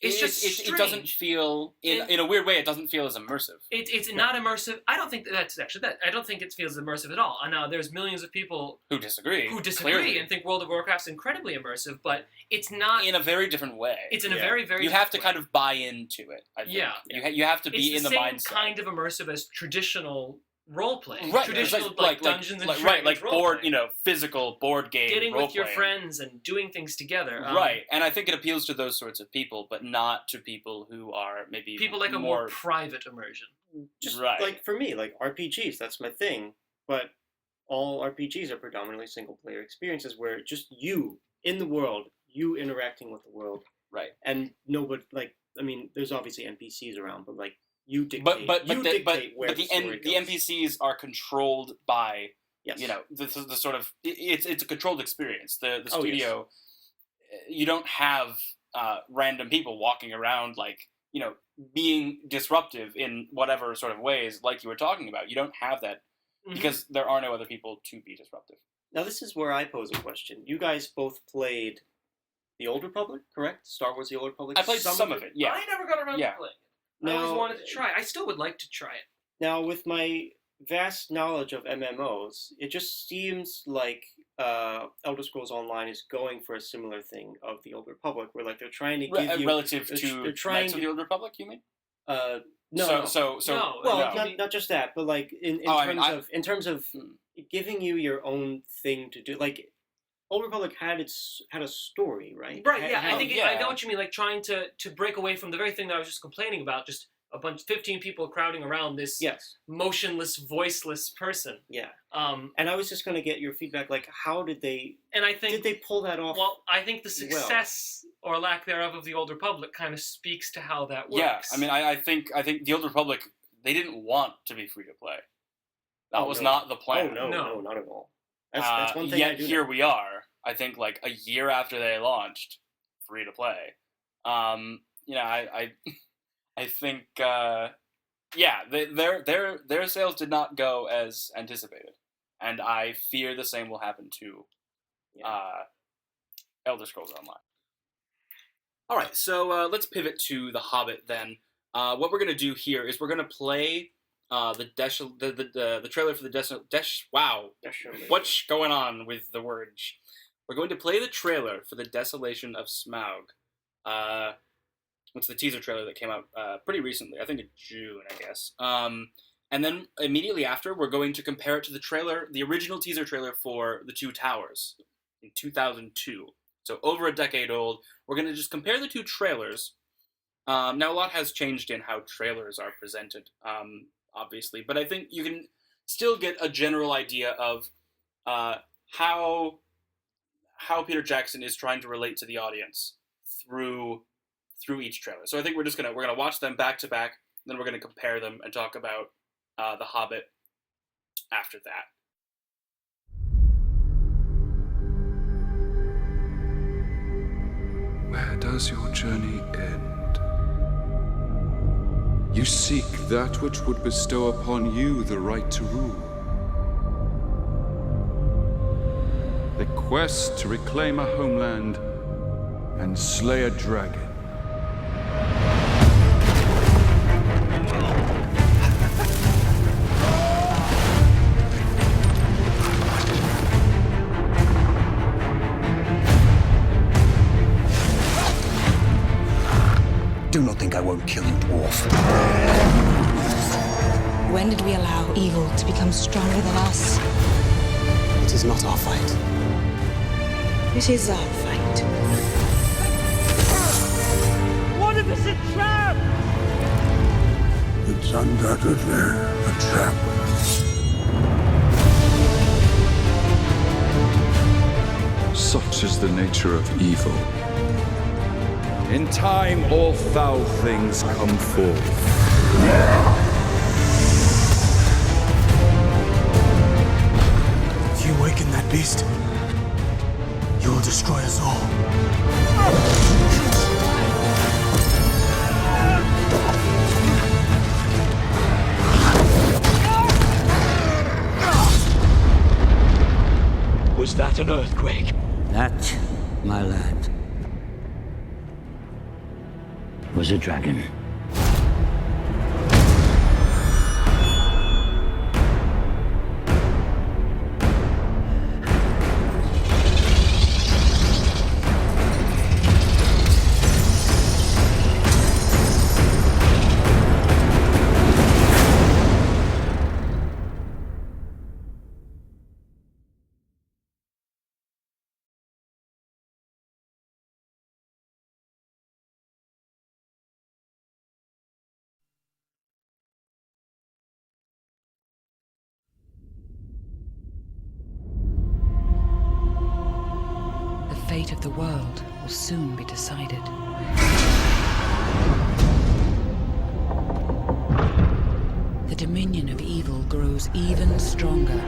strange. It doesn't feel in a weird way. It doesn't feel as immersive. It's not immersive. I don't think that's actually that. I don't think it feels immersive at all. And now there's millions of people who disagree clearly. And think World of Warcraft's incredibly immersive, but it's not in a very different way. It's in a very you have to kind of buy into it. I think. Yeah, you have to be in the mindset. It's the same kind of immersive as traditional role playing, right? Traditional like Dungeons and Dragons, like board, physical board game, getting with your playing. friends and doing things together, right? And I think it appeals to those sorts of people, but not to people who are maybe people like a more private immersion. Just like for me, like RPGs, that's my thing. But all RPGs are predominantly single player experiences where just you in the world, you interacting with the world, right? And nobody there's obviously NPCs around, but like. You dictate. The NPCs are controlled by the sort of it's a controlled experience. The studio, you don't have random people walking around being disruptive in whatever sort of ways like you were talking about. You don't have that because there are no other people to be disruptive. Now this is where I pose a question. You guys both played the Old Republic, correct? Star Wars: The Old Republic. I played some of it. Yeah, I never got around to playing it. I always wanted to try. I still would like to try it. Now, with my vast knowledge of MMOs, it just seems like Elder Scrolls Online is going for a similar thing of the Old Republic, where like they're trying to give you relative to Knights of the Old Republic. You mean? No. No. Not just that, but like in terms of giving you your own thing to do, like. Old Republic had a story, right? Right, I know what you mean, like trying to break away from the very thing that I was just complaining about, just a bunch 15 people crowding around this motionless, voiceless person. Yeah. And I was just going to get your feedback, like how did they did they pull that off? Well, I think the success or lack thereof of the Old Republic kind of speaks to how that works. Yeah, I mean I think the Old Republic, they didn't want to be free to play. That was not the plan. Oh no, not at all. That's one thing yet I do here know. we are. I think like a year after they launched, free to play. I think their sales did not go as anticipated, and I fear the same will happen to Elder Scrolls Online. All right, so let's pivot to The Hobbit then. What we're gonna do here is we're gonna play the trailer for the Wow, what's going on with the words? We're going to play the trailer for The Desolation of Smaug. It's the teaser trailer that came out pretty recently, I think in June, I guess. And then immediately after, we're going to compare it to the original teaser trailer for The Two Towers in 2002. So over a decade old. We're going to just compare the two trailers. Now, a lot has changed in how trailers are presented, obviously, but I think you can still get a general idea of how how Peter Jackson is trying to relate to the audience through each trailer. So I think we're gonna watch them back to back, then we're gonna compare them and talk about The Hobbit after that. Where does your journey end? You seek that which would bestow upon you the right to rule. The quest to reclaim a homeland and slay a dragon. Do not think I won't kill you, dwarf. When did we allow evil to become stronger than us? It is not our fight. It is our fight. What if it's a trap? It's undoubtedly a trap. Such is the nature of evil. In time, all foul things come forth. If you awaken that beast, you will destroy us all. Was that an earthquake? That, my lad, was a dragon. The fate of the world will soon be decided. The dominion of evil grows even stronger.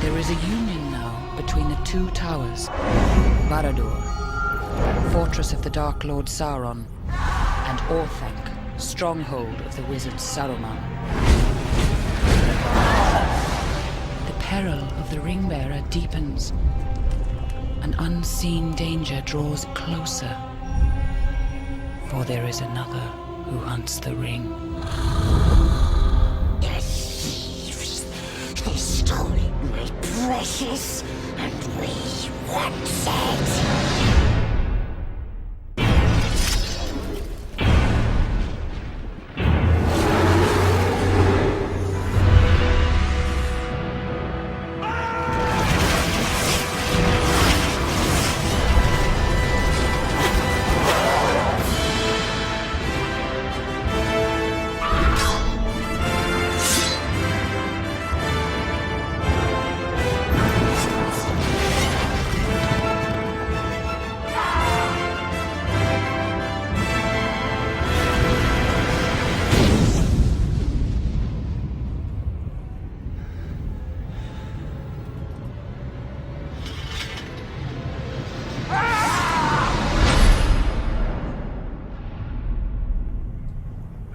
There is a union now between the two towers, Barad-dûr, fortress of the Dark Lord Sauron, and Orthanc, stronghold of the wizard Saruman. The peril of the Ring-bearer deepens. An unseen danger draws closer, for there is another who hunts the ring. The thieves! They stole my precious, and we want it!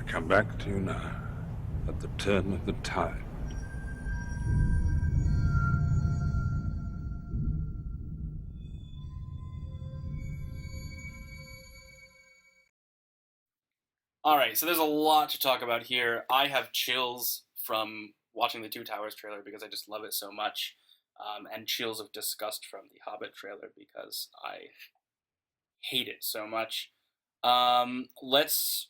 Come back to you now, at the turn of the tide. All right, so there's a lot to talk about here. I have chills from watching the Two Towers trailer because I just love it so much, and chills of disgust from the Hobbit trailer because I hate it so much. Let's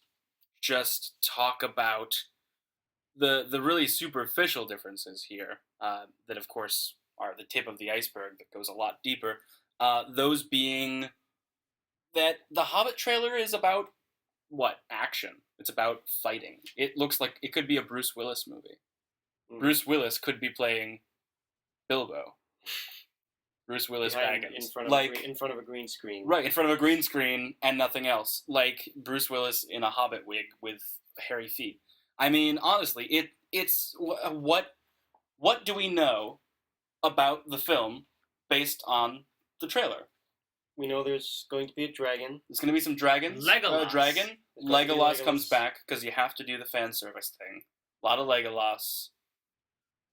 just talk about the really superficial differences here, that of course are the tip of the iceberg that goes a lot deeper. Those being that the Hobbit trailer is about action. It's about fighting. It looks like it could be a Bruce Willis movie. Bruce Willis could be playing Bilbo. Bruce Willis behind- Baggins. in front of a green screen. Right, in front of a green screen and nothing else. Like Bruce Willis in a Hobbit wig with hairy feet. I mean, honestly, it's what do we know about the film based on the trailer? We know there's going to be a dragon. There's going to be some dragons. Legolas. A dragon. There's going to be Legolas comes back because you have to do the fan service thing. A lot of Legolas.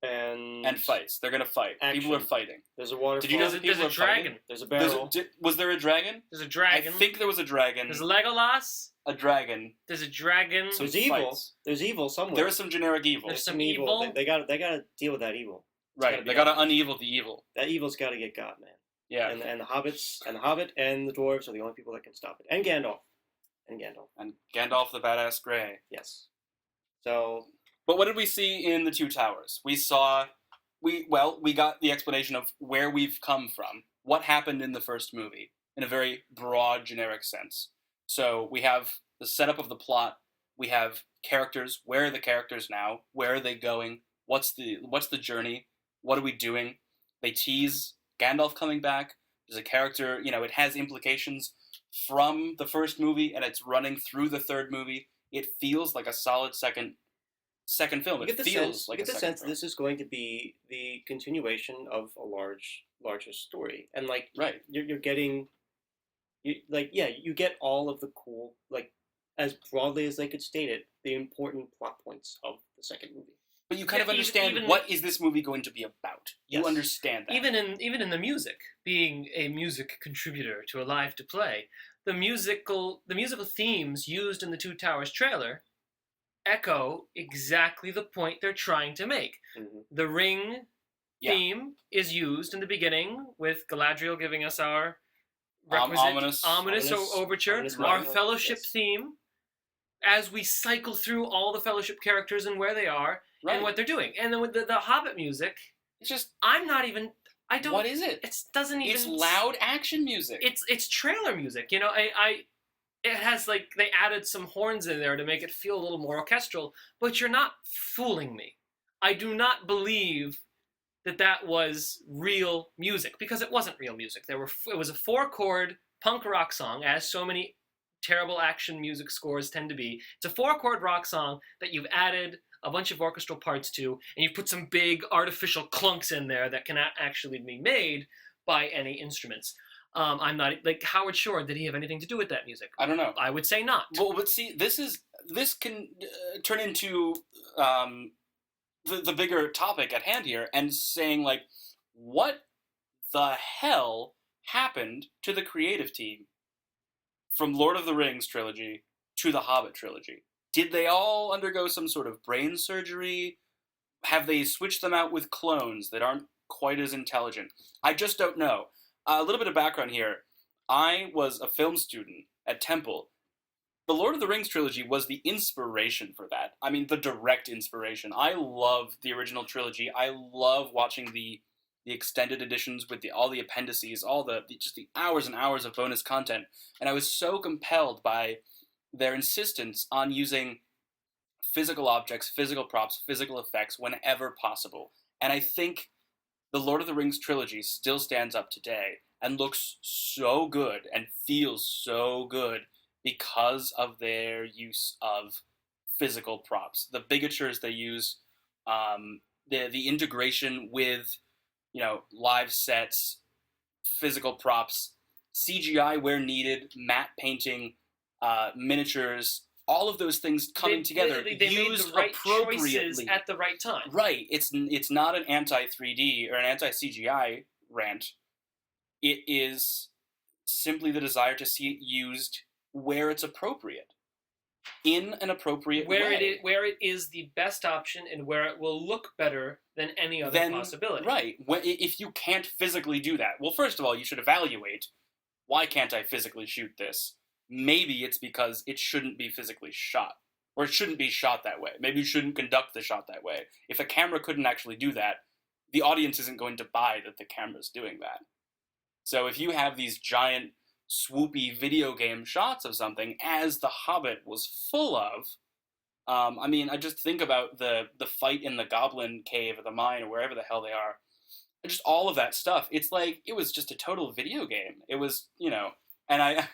And fights. They're going to fight. Action. People are fighting. There's a waterfall. Did you know that people There's a are fighting? dragon. There's a barrel. Was there a dragon? There's a dragon. I think there was a dragon. There's Legolas. A dragon. There's a dragon. Some There's evil. fights. There's evil somewhere. There is some generic evil. There's some evil. They got to deal with that evil. It's Right. gotta be They got to done. unevel the evil. That evil's got to get got, man. Yeah. And the hobbits and the Hobbit and the dwarves are the only people that can stop it. And Gandalf. And Gandalf the Badass Grey. Yes. So. But what did we see in the Two Towers? We got the explanation of where we've come from, what happened in the first movie, in a very broad, generic sense. So we have the setup of the plot, we have characters, where are the characters now, where are they going, what's the journey, what are we doing? They tease Gandalf coming back, there's a character, it has implications from the first movie, and it's running through the third movie. It feels like a solid second film. You get the sense this is going to be the continuation of a larger story, and right, you're getting, you get all of the cool, as broadly as they could state it, the important plot points of the second movie. But you kind of understand what is this movie going to be about. Yes. You understand that. Even in the music, being a music contributor to a live to play, the musical themes used in the Two Towers trailer echo exactly the point they're trying to make. Mm-hmm. The ring theme is used in the beginning with Galadriel giving us our requisite ominous overture, our fellowship theme, as we cycle through all the fellowship characters and where they are and what they're doing. And then with the Hobbit music, it's just what is it? It doesn't even. It's loud action music. It's trailer music. It has they added some horns in there to make it feel a little more orchestral. But you're not fooling me. I do not believe that was real music, because it wasn't real music. It was a 4-chord punk rock song, as so many terrible action music scores tend to be. It's a 4-chord rock song that you've added a bunch of orchestral parts to, and you've put some big artificial clunks in there that can actually be made by any instruments. I'm not Howard Shore. Did he have anything to do with that music? I don't know. I would say not. Well, but see, this can turn into the bigger topic at hand here, and saying what the hell happened to the creative team from Lord of the Rings trilogy to the Hobbit trilogy? Did they all undergo some sort of brain surgery? Have they switched them out with clones that aren't quite as intelligent? I just don't know. A little bit of background here. I was a film student at Temple. The Lord of the Rings trilogy was the inspiration for that. I mean, the direct inspiration. I love the original trilogy. I love watching the extended editions with all the appendices, all the hours and hours of bonus content. And I was so compelled by their insistence on using physical objects, physical props, physical effects whenever possible. And I think the Lord of the Rings trilogy still stands up today and looks so good and feels so good because of their use of physical props. The bigatures they use, the integration with, live sets, physical props, CGI where needed, matte painting, miniatures, all of those things coming together, they used made the right appropriately choices at the right time. Right. It's not an anti-3D or an anti-CGI rant. It is simply the desire to see it used where it's appropriate, in an appropriate way. Where it is the best option and where it will look better than any other possibility. Right. If you can't physically do that, well, first of all, you should evaluate, why can't I physically shoot this? Maybe it's because it shouldn't be physically shot, or it shouldn't be shot that way. Maybe you shouldn't conduct the shot that way. If a camera couldn't actually do that, the audience isn't going to buy that the camera's doing that. So if you have these giant, swoopy video game shots of something, as The Hobbit was full of, I just think about the fight in the Goblin Cave or the mine or wherever the hell they are, and just all of that stuff. It's like, it was just a total video game. It was, and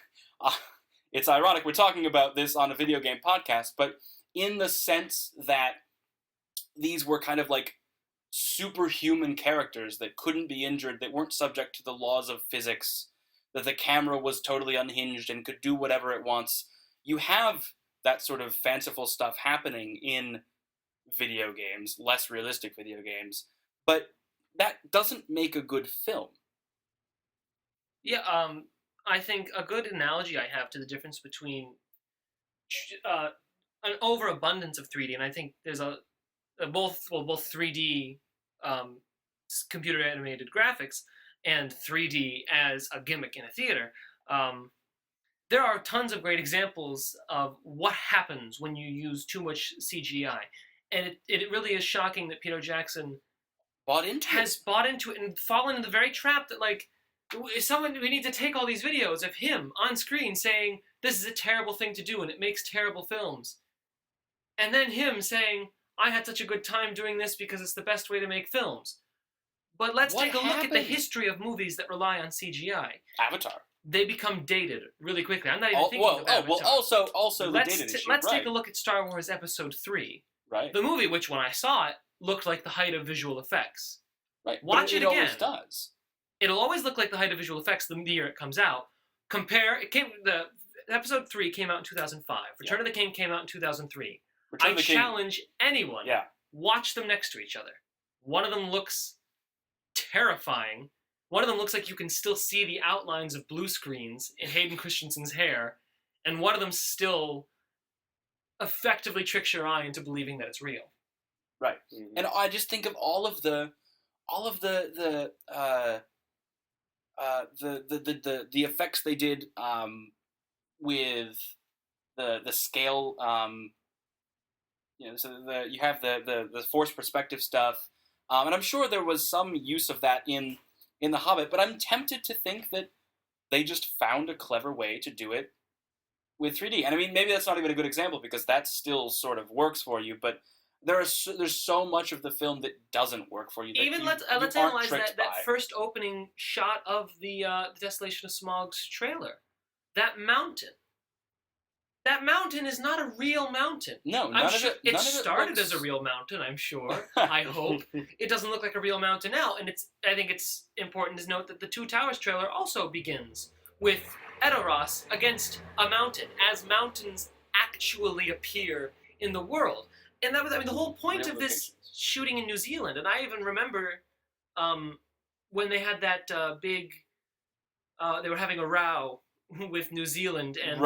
it's ironic we're talking about this on a video game podcast, but in the sense that these were kind of like superhuman characters that couldn't be injured, that weren't subject to the laws of physics, that the camera was totally unhinged and could do whatever it wants. You have that sort of fanciful stuff happening in video games, less realistic video games, but that doesn't make a good film. Yeah, I think a good analogy I have to the difference between an overabundance of 3D, and I think there's both 3D computer animated graphics and 3D as a gimmick in a theater. There are tons of great examples of what happens when you use too much CGI, and it really is shocking that Peter Jackson has bought into it and fallen into the very trap that, like, we need to take all these videos of him on screen saying this is a terrible thing to do and it makes terrible films, and then him saying, I had such a good time doing this because it's the best way to make films. But let's take a look at the history of movies that rely on CGI. Avatar. They become dated really quickly. I'm not even thinking of Avatar. Also the dated issue. Let's take a look at Star Wars Episode 3. Right. The movie, which when I saw it, looked like the height of visual effects. Right. Watch it again. It always does. It'll always look like the height of visual effects the year it comes out. The Episode 3 came out in 2005. Return of the King came out in 2003. I challenge anyone. Yeah. Watch them next to each other. One of them looks terrifying. One of them looks like you can still see the outlines of blue screens in Hayden Christensen's hair, and one of them still effectively tricks your eye into believing that it's real. Right. Mm-hmm. And I just think of all of the effects they did with the scale. So you have the forced perspective stuff, and I'm sure there was some use of that in The Hobbit, but I'm tempted to think that they just found a clever way to do it with 3D. And I mean, maybe that's not even a good example because that still sort of works for you, but there's so much of the film that doesn't work for you. Even let's analyze that first opening shot of the Desolation of Smog's trailer. That mountain. That mountain is not a real mountain. No, it started as a real mountain, I'm sure. I hope. It doesn't look like a real mountain now, and I think it's important to note that the Two Towers trailer also begins with Edoras against a mountain, as mountains actually appear in the world. And that was, the whole point of this shooting in New Zealand. And I even remember when they had that they were having a row with New Zealand, and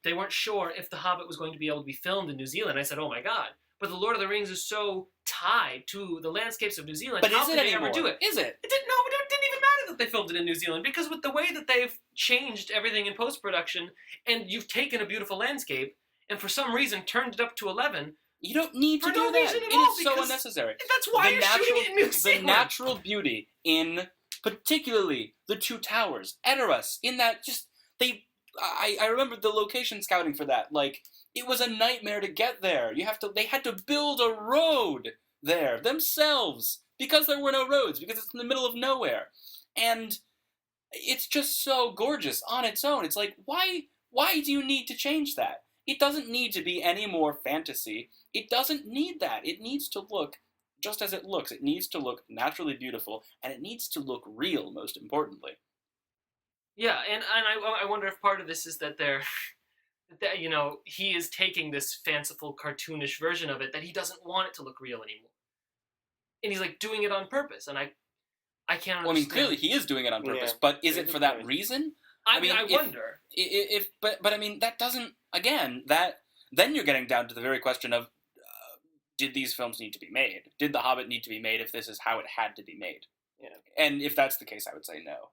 they weren't sure if The Hobbit was going to be able to be filmed in New Zealand. I said, oh my god, but The Lord of the Rings is so tied to the landscapes of New Zealand. But how is could it they anymore? ever do it? Is it? It didn't even matter that they filmed it in New Zealand, because with the way that they've changed everything in post-production, and you've taken a beauty landscape and for some reason turned it up to 11, you don't need to do that. It is so unnecessary. That's why you're shooting it in New Zealand. The natural beauty in, particularly, the Two Towers, Edoras, in that I remember the location scouting for that. Like, it was a nightmare to get there. They had to build a road there themselves because there were no roads, because it's in the middle of nowhere. And it's just so gorgeous on its own. It's like, why do you need to change that? It doesn't need to be any more fantasy. It doesn't need that. It needs to look just as it looks. It needs to look naturally beautiful, and it needs to look real, most importantly. Yeah, and I wonder if part of this is that he is taking this fanciful, cartoonish version of it, that he doesn't want it to look real anymore. And he's, like, doing it on purpose, and I can't understand. Well, I mean, clearly he is doing it on purpose, but is it for that reason? I wonder. But I mean, that doesn't, again, then you're getting down to the very question of, did these films need to be made? Did The Hobbit need to be made if this is how it had to be made? Yeah. And if that's the case, I would say no.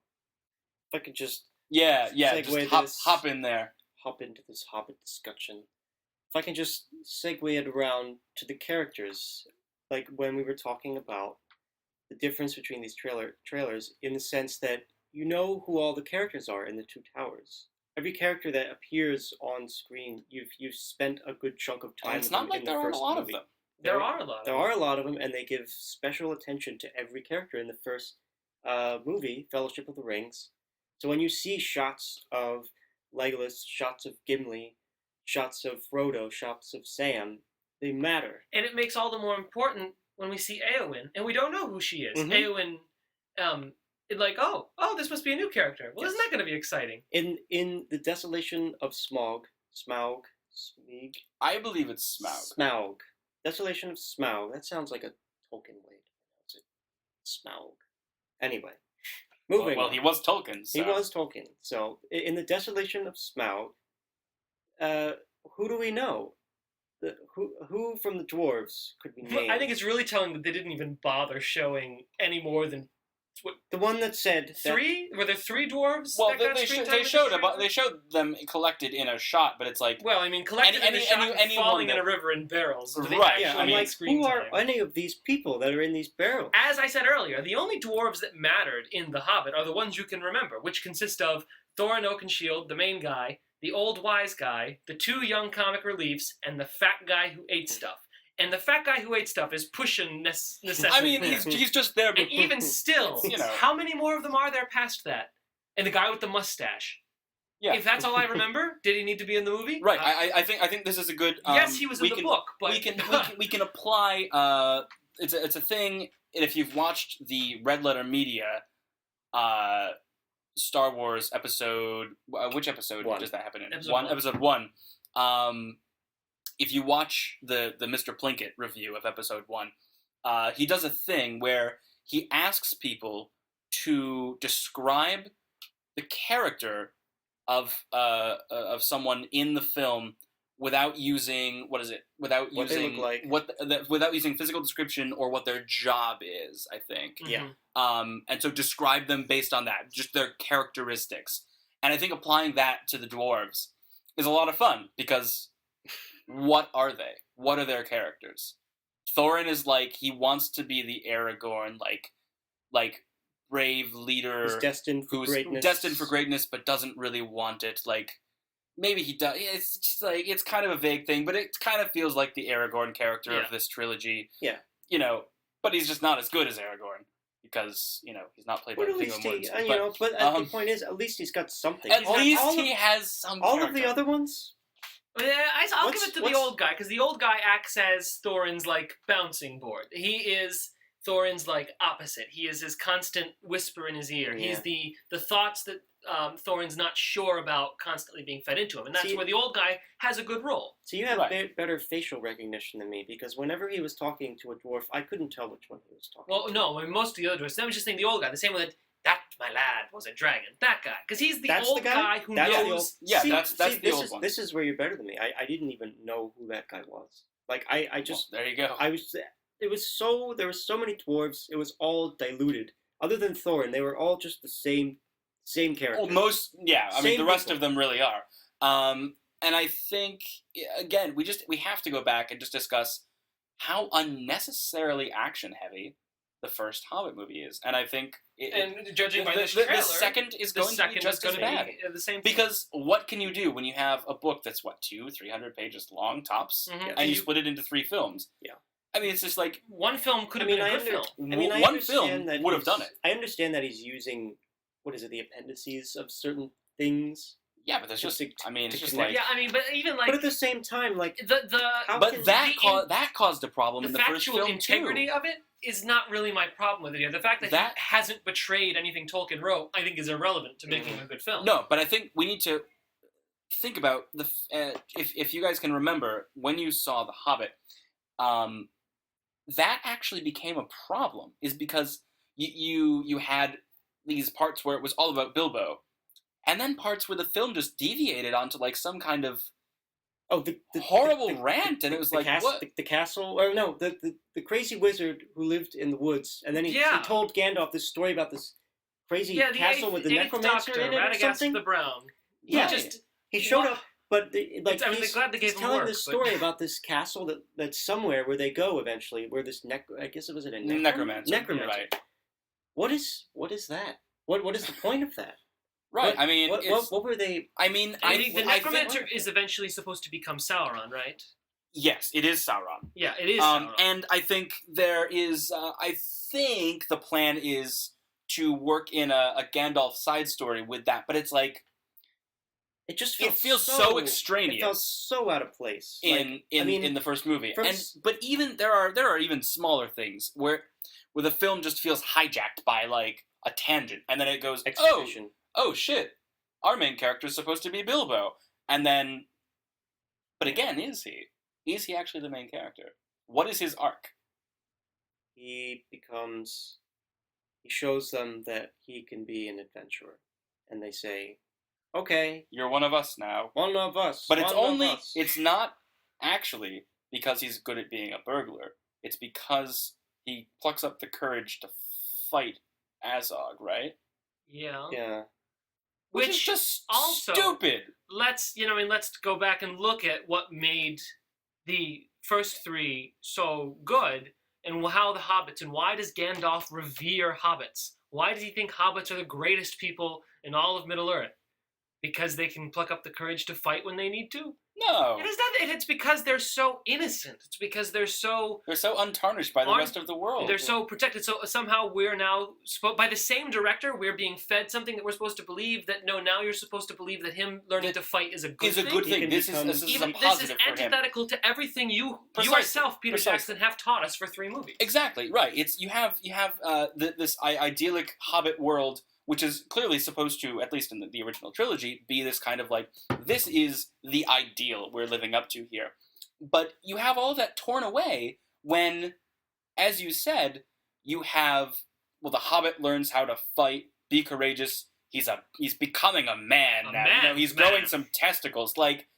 If I could just... Yeah, just hop in there. Hop into this Hobbit discussion. If I can just segue it around to the characters, like when we were talking about the difference between these trailers, in the sense that you know who all the characters are in the Two Towers. Every character that appears on screen, you've spent a good chunk of time. And it's not like there are a lot of them. There are a lot of There them. are a lot of them, and they give special attention to every character in the first movie, Fellowship of the Rings. So when you see shots of Legolas, shots of Gimli, shots of Frodo, shots of Sam, they matter. And it makes all the more important when we see Éowyn, and we don't know who she is. Éowyn, this must be a new character. Well, isn't that going to be exciting? In the Desolation of Smaug, I believe it's Smaug. Smaug. Desolation of Smaug. That sounds like a Tolkien way to pronounce it. Smaug. Anyway, moving Well, on. he was Tolkien. So. He was Tolkien. So, in the Desolation of Smaug, who do we know? Who from the dwarves could be named? I think it's really telling that they didn't even bother showing any more than the one that said three. Were there 3 dwarves? Well, that got screen time they showed them collected in a shot, but it's like collected in a shot and falling in a river in barrels. Right? Yeah, I'm like, who are any of these people that are in these barrels? As I said earlier, the only dwarves that mattered in The Hobbit are the ones you can remember, which consist of Thorin Oakenshield, the main guy, the old wise guy, the 2 young comic reliefs, and the fat guy who ate stuff. And the fat guy who ate stuff is pushing necessity. I mean, he's just there. And even still, how many more of them are there past that? And the guy with the mustache. Yeah. If that's all I remember, did he need to be in the movie? Right. I think this is a good. Yes, he was in the book, but we can apply. It's a thing. If you've watched the Red Letter Media, Star Wars episode, which episode does that happen in? Episode 1. If you watch the Mr. Plinkett review of episode 1, he does a thing where he asks people to describe the character of someone in the film without using without using physical description or what their job is. I think. Yeah. And so describe them based on that, just their characteristics. And I think applying that to the dwarves is a lot of fun because. What are they? What are their characters? Thorin is he wants to be the Aragorn, like brave leader who's destined for greatness, but doesn't really want it. Maybe he does. It's just it's kind of a vague thing, but it kind of feels like the Aragorn character of this trilogy. Yeah. But he's just not as good as Aragorn because he's not played by Viggo Mortensen. But the point is, at least he's got something. At least he has some. All of the other ones. Yeah, I'll give it to the old guy, because the old guy acts as Thorin's, bouncing board. He is Thorin's, opposite. He is his constant whisper in his ear. Yeah. He's the thoughts that Thorin's not sure about constantly being fed into him. And that's where the old guy has a good role. So you have better facial recognition than me, because whenever he was talking to a dwarf, I couldn't tell which one he was talking to. Well, no, most of the other dwarves. I was just saying the old guy, the same one that my lad was a dragon. That guy. Because he's the old guy who knows. That's the old one. This is where you're better than me. I didn't even know who that guy was. I just... Well, there you go. There were so many dwarves, it was all diluted. Other than Thorin, they were all just the same character. Well, the rest of them really are. And I think, again, we have to go back and just discuss how unnecessarily action-heavy the first Hobbit movie is. And I think... judging by this trailer, the second is going to be just as bad. The same thing. Because what can you do when you have a book that's, 200-300 pages long, tops, and you split it into 3 films? Yeah. I mean, it's just one film could have been a good film. One film would have done it. I understand that he's using, the appendices of certain things. Yeah, but that's just. But even But at the same time, that caused a problem in the first film too. The factual integrity of it is not really my problem with it. The fact that he hasn't betrayed anything Tolkien wrote, I think, is irrelevant to making a good film. No, but I think we need to think about if you guys can remember when you saw The Hobbit, that actually became a problem. Is because you had these parts where it was all about Bilbo. And then parts where the film just deviated onto some kind of horrible rant, and it was what? The castle, or no, the crazy wizard who lived in the woods, and then he told Gandalf this story about this crazy castle with the necromancer in it or something. The Brown. Yeah, he showed up, but he's glad they gave him telling this story about this castle that's somewhere where they go eventually, where this I guess it was a necromancer. Necromancer. Right. What is that? What is the point of that? Right, what were they... I think the necromancer is eventually supposed to become Sauron, right? Yes, it is Sauron. Yeah, it is Sauron. And I think there is. I think the plan is to work in a Gandalf side story with that, but it's like it feels so extraneous. It felt so out of place in the first movie. But even there are even smaller things where the film just feels hijacked by like a tangent, and then it goes, oh shit, our main character is supposed to be Bilbo, and then, but again, is he? Is he actually the main character? What is his arc? He shows them that he can be an adventurer, and they say, okay, you're one of us now. One of us. But it's not actually because he's good at being a burglar. It's because he plucks up the courage to fight Azog, right? Yeah. Yeah. Which is just also stupid. Let's go back and look at what made the first three so good, and how the hobbits, and why does Gandalf revere hobbits? Why does he think hobbits are the greatest people in all of Middle-earth? Because they can pluck up the courage to fight when they need to? No. It's because they're so innocent. It's because they're so untarnished by the rest of the world. They're so protected. So somehow we're now, by the same director, we're being fed something that we're supposed to believe that, no, now you're supposed to believe that him learning to fight is a good thing. This is positive this is antithetical to everything you yourself, Peter Jackson, have taught us for 3 movies. Exactly, right. It's you have this idyllic Hobbit world, which is clearly supposed to, at least in the original trilogy, be this kind of like, this is the ideal we're living up to here. But you have all that torn away when, as you said, you have, well, the Hobbit learns how to fight, be courageous. He's becoming a man now. He's growing some testicles. Like,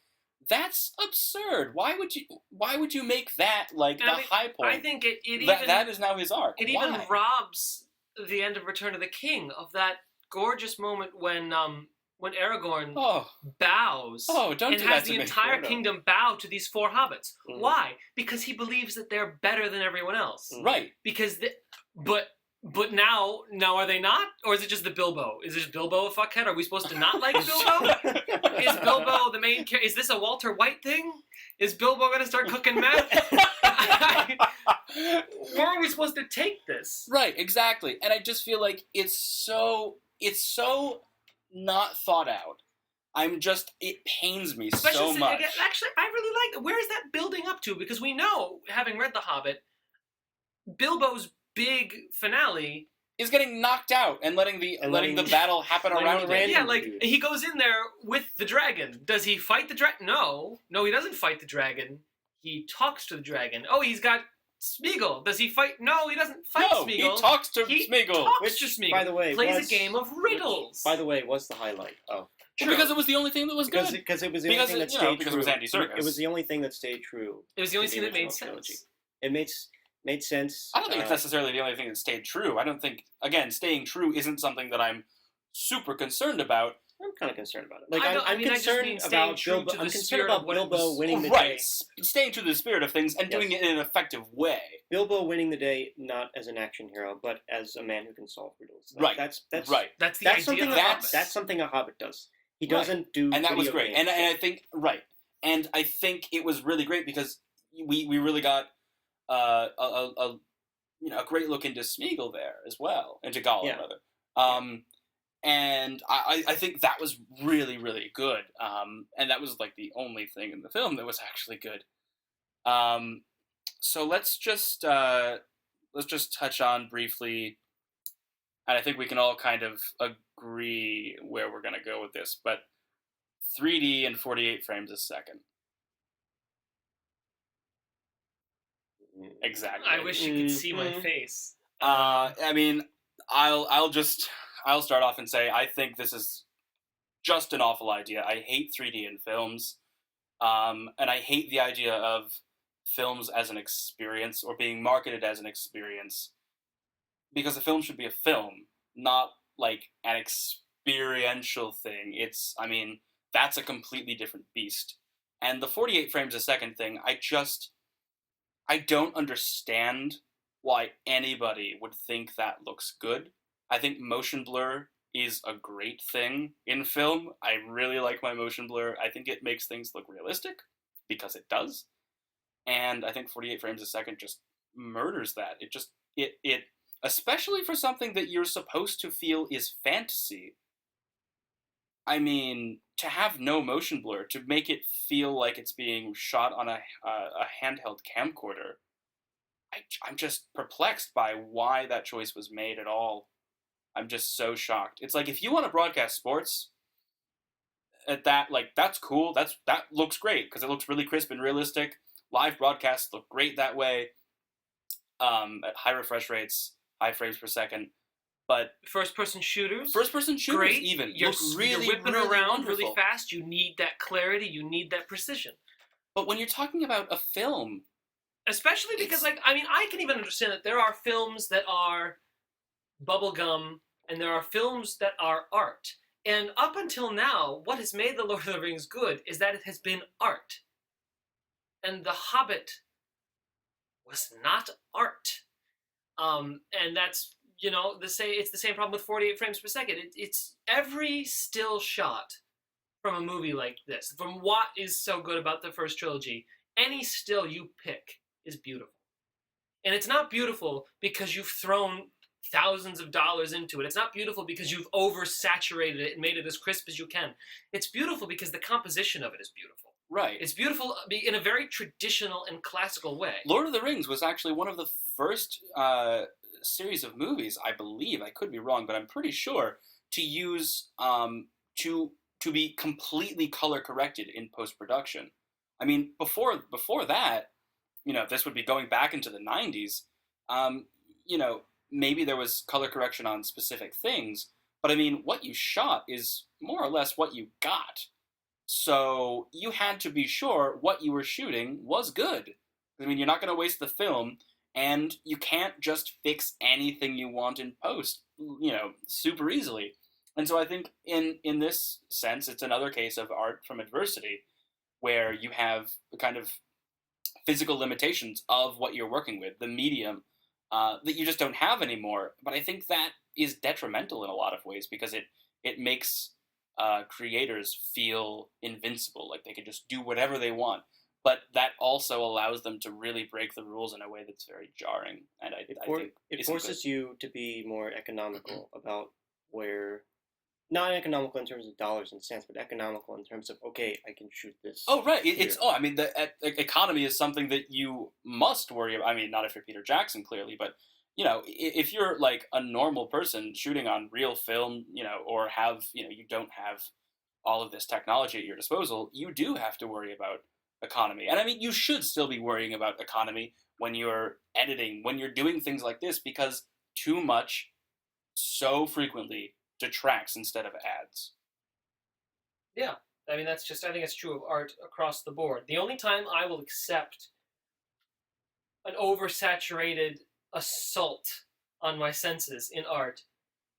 that's absurd. Why would you make that like the high point? I think that is now his arc. It even robs the end of Return of the King of that gorgeous moment when Aragorn bows and has the entire kingdom bow to these 4 hobbits. Mm-hmm. Why? Because he believes that they're better than everyone else. Right. Because but now are they not? Or is it just the Bilbo? Is it just Bilbo a fuckhead? Are we supposed to not like Bilbo? Is Bilbo the main character? Is this a Walter White thing? Is Bilbo going to start cooking meth? Where are we supposed to take this? Right, exactly. And I just feel like it's so not thought out. It pains me so much. Actually, I really like it. Where is that building up to? Because we know, having read The Hobbit, Bilbo's big finale is getting knocked out and letting the battle happen around him. Yeah, like, he goes in there with the dragon. Does he fight the dragon? No, he doesn't fight the dragon. He talks to the dragon. Oh, he's got Smeagol. Does he fight? No, he doesn't fight Smeagol. He talks to Smeagol. Smeagol. By the way, plays a game of riddles. By the way, was the highlight. Oh. Well, because it was the only thing that was good. Because it was the only thing that stayed true. Because it was Andy Serkis. It was the only thing that stayed true. It was the only thing that made sense. It made sense. I don't think it's necessarily the only thing that stayed true. I don't think, again, staying true isn't something that I'm super concerned about. I'm kind of concerned about it. Like, I'm concerned about Bilbo. I'm concerned about Bilbo winning the day. Right, staying true to the spirit of things and doing it in an effective way. Bilbo winning the day, not as an action hero, but as a man who can solve riddles. Like, right. That's right. That's the idea. That's something a Hobbit does. He doesn't do. And that was great. And I think And I think it was really great because we really got a great look into Smeagol there as well, into Gollum rather. And I think that was really, really good. And that was like the only thing in the film that was actually good. So let's just touch on briefly, and I think we can all kind of agree where we're going to go with this, but 3D and 48 frames a second. Exactly. I wish you could see my face. I mean, I'll start off and say I think this is just an awful idea. I hate 3D in films, and I hate the idea of films as an experience or being marketed as an experience, because a film should be a film, not like an experiential thing. That's a completely different beast. And the 48 frames a second thing, I don't understand why anybody would think that looks good. I think motion blur is a great thing in film. I really like my motion blur. I think it makes things look realistic, because it does. and I think 48 frames a second just murders that. It especially for something that you're supposed to feel is fantasy. I mean, to have no motion blur, to make it feel like it's being shot on a handheld camcorder, I'm just perplexed by why that choice was made at all. I'm just so shocked. It's like, if you want to broadcast sports at that, like, that's cool. That looks great because it looks really crisp and realistic. Live broadcasts look great that way, at high refresh rates, high frames per second. But first-person shooters, great. Even You're whipping really around wonderful. really fast. You need that clarity. You need that precision. But when you're talking about a film, especially because, like, I mean, I can even understand that there are films that are bubblegum and there are films that are art. And up until now, what has made The Lord of the Rings good is that it has been art. And The Hobbit was not art. And that's, you know, it's the same problem with 48 frames per second. It's every still shot from a movie like this, from what is so good about the first trilogy, any still you pick is beautiful. And it's not beautiful because you've thrown thousands of dollars into it. It's not beautiful because you've oversaturated it and made it as crisp as you can. It's beautiful because the composition of it is beautiful. Right. It's beautiful in a very traditional and classical way. Lord of the Rings was actually one of the first series of movies, I believe, I could be wrong, but I'm pretty sure, to use to be completely color corrected in post-production. I mean, before that, you know, this would be going back into the 90s, you know, maybe there was color correction on specific things, but I mean, what you shot is more or less what you got. So you had to be sure what you were shooting was good. I mean, you're not going to waste the film, and you can't just fix anything you want in post, you know, super easily. And so I think in this sense, it's another case of art from adversity, where you have the kind of physical limitations of what you're working with, the medium, that you just don't have anymore. But I think that is detrimental in a lot of ways, because it makes creators feel invincible, like they can just do whatever they want. But that also allows them to really break the rules in a way that's very jarring. And I think it forces you to be more economical about where, not economical in terms of dollars and cents, but economical in terms of, okay, I can shoot this. Oh, right. I mean, the economy is something that you must worry about. I mean, not if you're Peter Jackson, clearly, but, you know, if you're like a normal person shooting on real film, you know, or have, you know, you don't have all of this technology at your disposal, you do have to worry about economy. And I mean, you should still be worrying about economy when you're editing, when you're doing things like this, because too much so frequently detracts instead of adds. Yeah, I mean, I think it's true of art across the board. The only time I will accept an oversaturated assault on my senses in art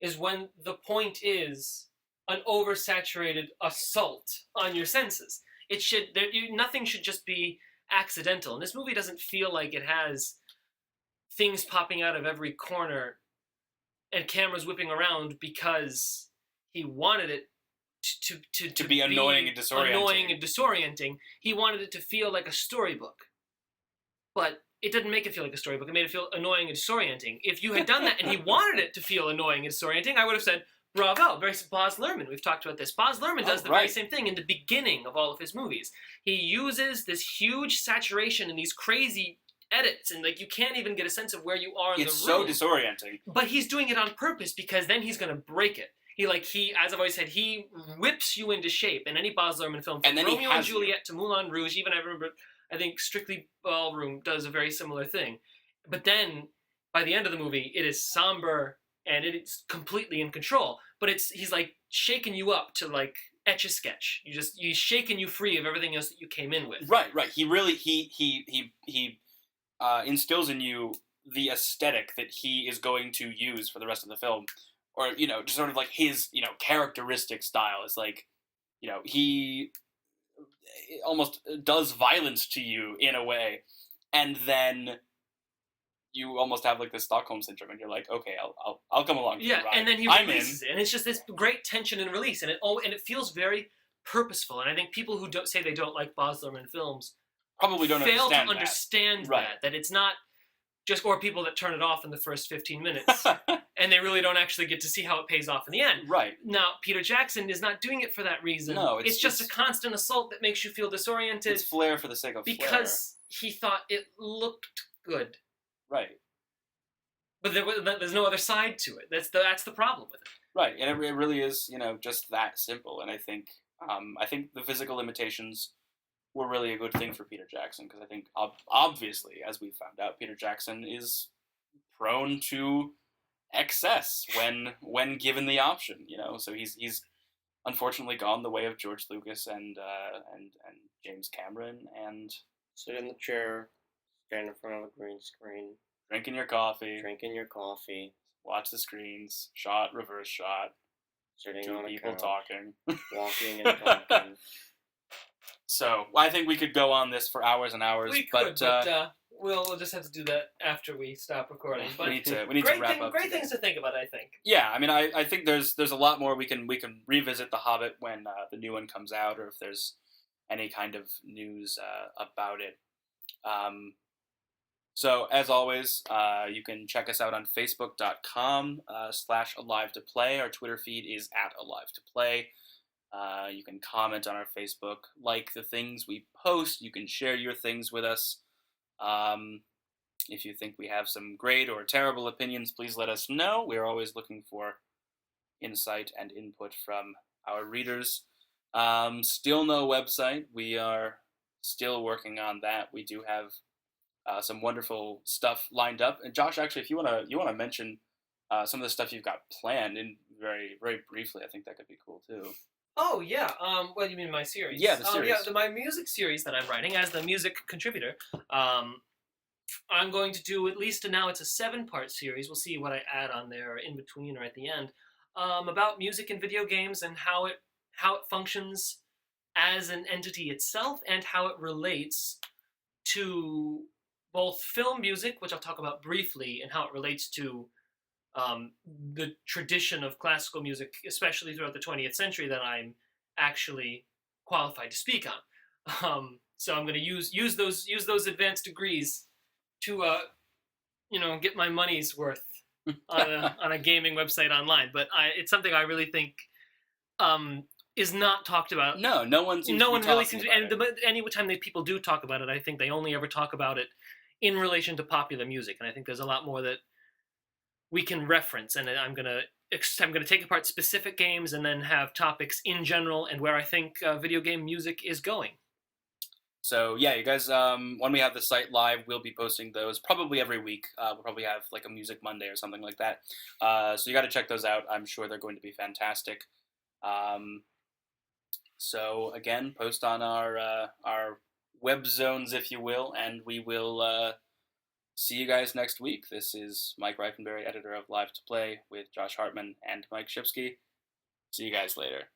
is when the point is an oversaturated assault on your senses. Nothing should just be accidental. And this movie doesn't feel like it has things popping out of every corner and cameras whipping around because he wanted it to be annoying and disorienting. He wanted it to feel like a storybook. But it didn't make it feel like a storybook. It made it feel annoying and disorienting. If you had done that and he wanted it to feel annoying and disorienting, I would have said, bravo, very Baz Luhrmann. We've talked about this. Baz Luhrmann does the very same thing in the beginning of all of his movies. He uses this huge saturation and these crazy edits, and like you can't even get a sense of where you are in the room. It's so disorienting. But he's doing it on purpose because then he's going to break it. He, as I've always said, he whips you into shape in any Baz Luhrmann film. From Romeo and Juliet to Moulin Rouge, even I think Strictly Ballroom does a very similar thing. But then, by the end of the movie, it is somber and it's completely in control. But he's like shaking you up to like Etch-a-Sketch. He's shaking you free of everything else that you came in with. Right. He really he instills in you the aesthetic that he is going to use for the rest of the film, or you know, just sort of like his characteristic style. It's like, you know, he almost does violence to you in a way, and then you almost have like the Stockholm syndrome, and you're like, okay, I'll come along. Yeah, and then he releases it, and it's just this great tension and release, and it feels very purposeful. And I think people who say they don't like Baz Luhrmann films probably don't fail understand to understand that. Right. that it's not just or people that turn it off in the first 15 minutes and they really don't actually get to see how it pays off in the end. Right. Now, Peter Jackson is not doing it for that reason. No, it's just a constant assault that makes you feel disoriented. It's flair for the sake of because he thought it looked good. Right. But there's no other side to it. That's the problem with it. Right, and it really is, just that simple. And I think the physical limitations were really a good thing for Peter Jackson, because I think obviously, as we found out, Peter Jackson is prone to excess when given the option. So he's unfortunately gone the way of George Lucas and James Cameron, and sit in the chair, stand in front of a green screen, drinking your coffee, watch the screens, shot, reverse shot, sitting two on a people couch, talking, walking and talking. So I think we could go on this for hours and hours. We could, but we'll just have to do that after we stop recording. But we need to wrap up. Great things to think about, I think. Yeah, I mean, I think there's a lot more we can revisit The Hobbit when the new one comes out, or if there's any kind of news about it. So as always, you can check us out on Facebook.com/AliveToPlay. Our Twitter feed is @AliveToPlay. You can comment on our Facebook, like the things we post. You can share your things with us. If you think we have some great or terrible opinions, please let us know. We're always looking for insight and input from our readers. Still no website. We are still working on that. We do have some wonderful stuff lined up. And Josh, actually, if you wanna mention some of the stuff you've got planned, in very, very briefly, I think that could be cool too. Oh, yeah. What do you mean, my series? Yeah, the series. My music series that I'm writing as the music contributor. I'm going to do, at least now, it's a 7-part series. We'll see what I add on there in between or at the end. About music and video games and how it functions as an entity itself and how it relates to both film music, which I'll talk about briefly, and how it relates to the tradition of classical music, especially throughout the 20th century, that I'm actually qualified to speak on. So I'm going to use those advanced degrees to get my money's worth on a gaming website online. But it's something I really think is not talked about. No one really seems to. And any time that people do talk about it, I think they only ever talk about it in relation to popular music, and I think there's a lot more that we can reference, and I'm gonna take apart specific games and then have topics in general and where I think video game music is going. So yeah, you guys, when we have the site live, we'll be posting those probably every week. We'll probably have like a Music Monday or something like that. So you got to check those out. I'm sure they're going to be fantastic. So again, post on our web zones, if you will, and we will see you guys next week. This is Mike Reifenberry, editor of Live to Play, with Josh Hartman and Mike Shipsky. See you guys later.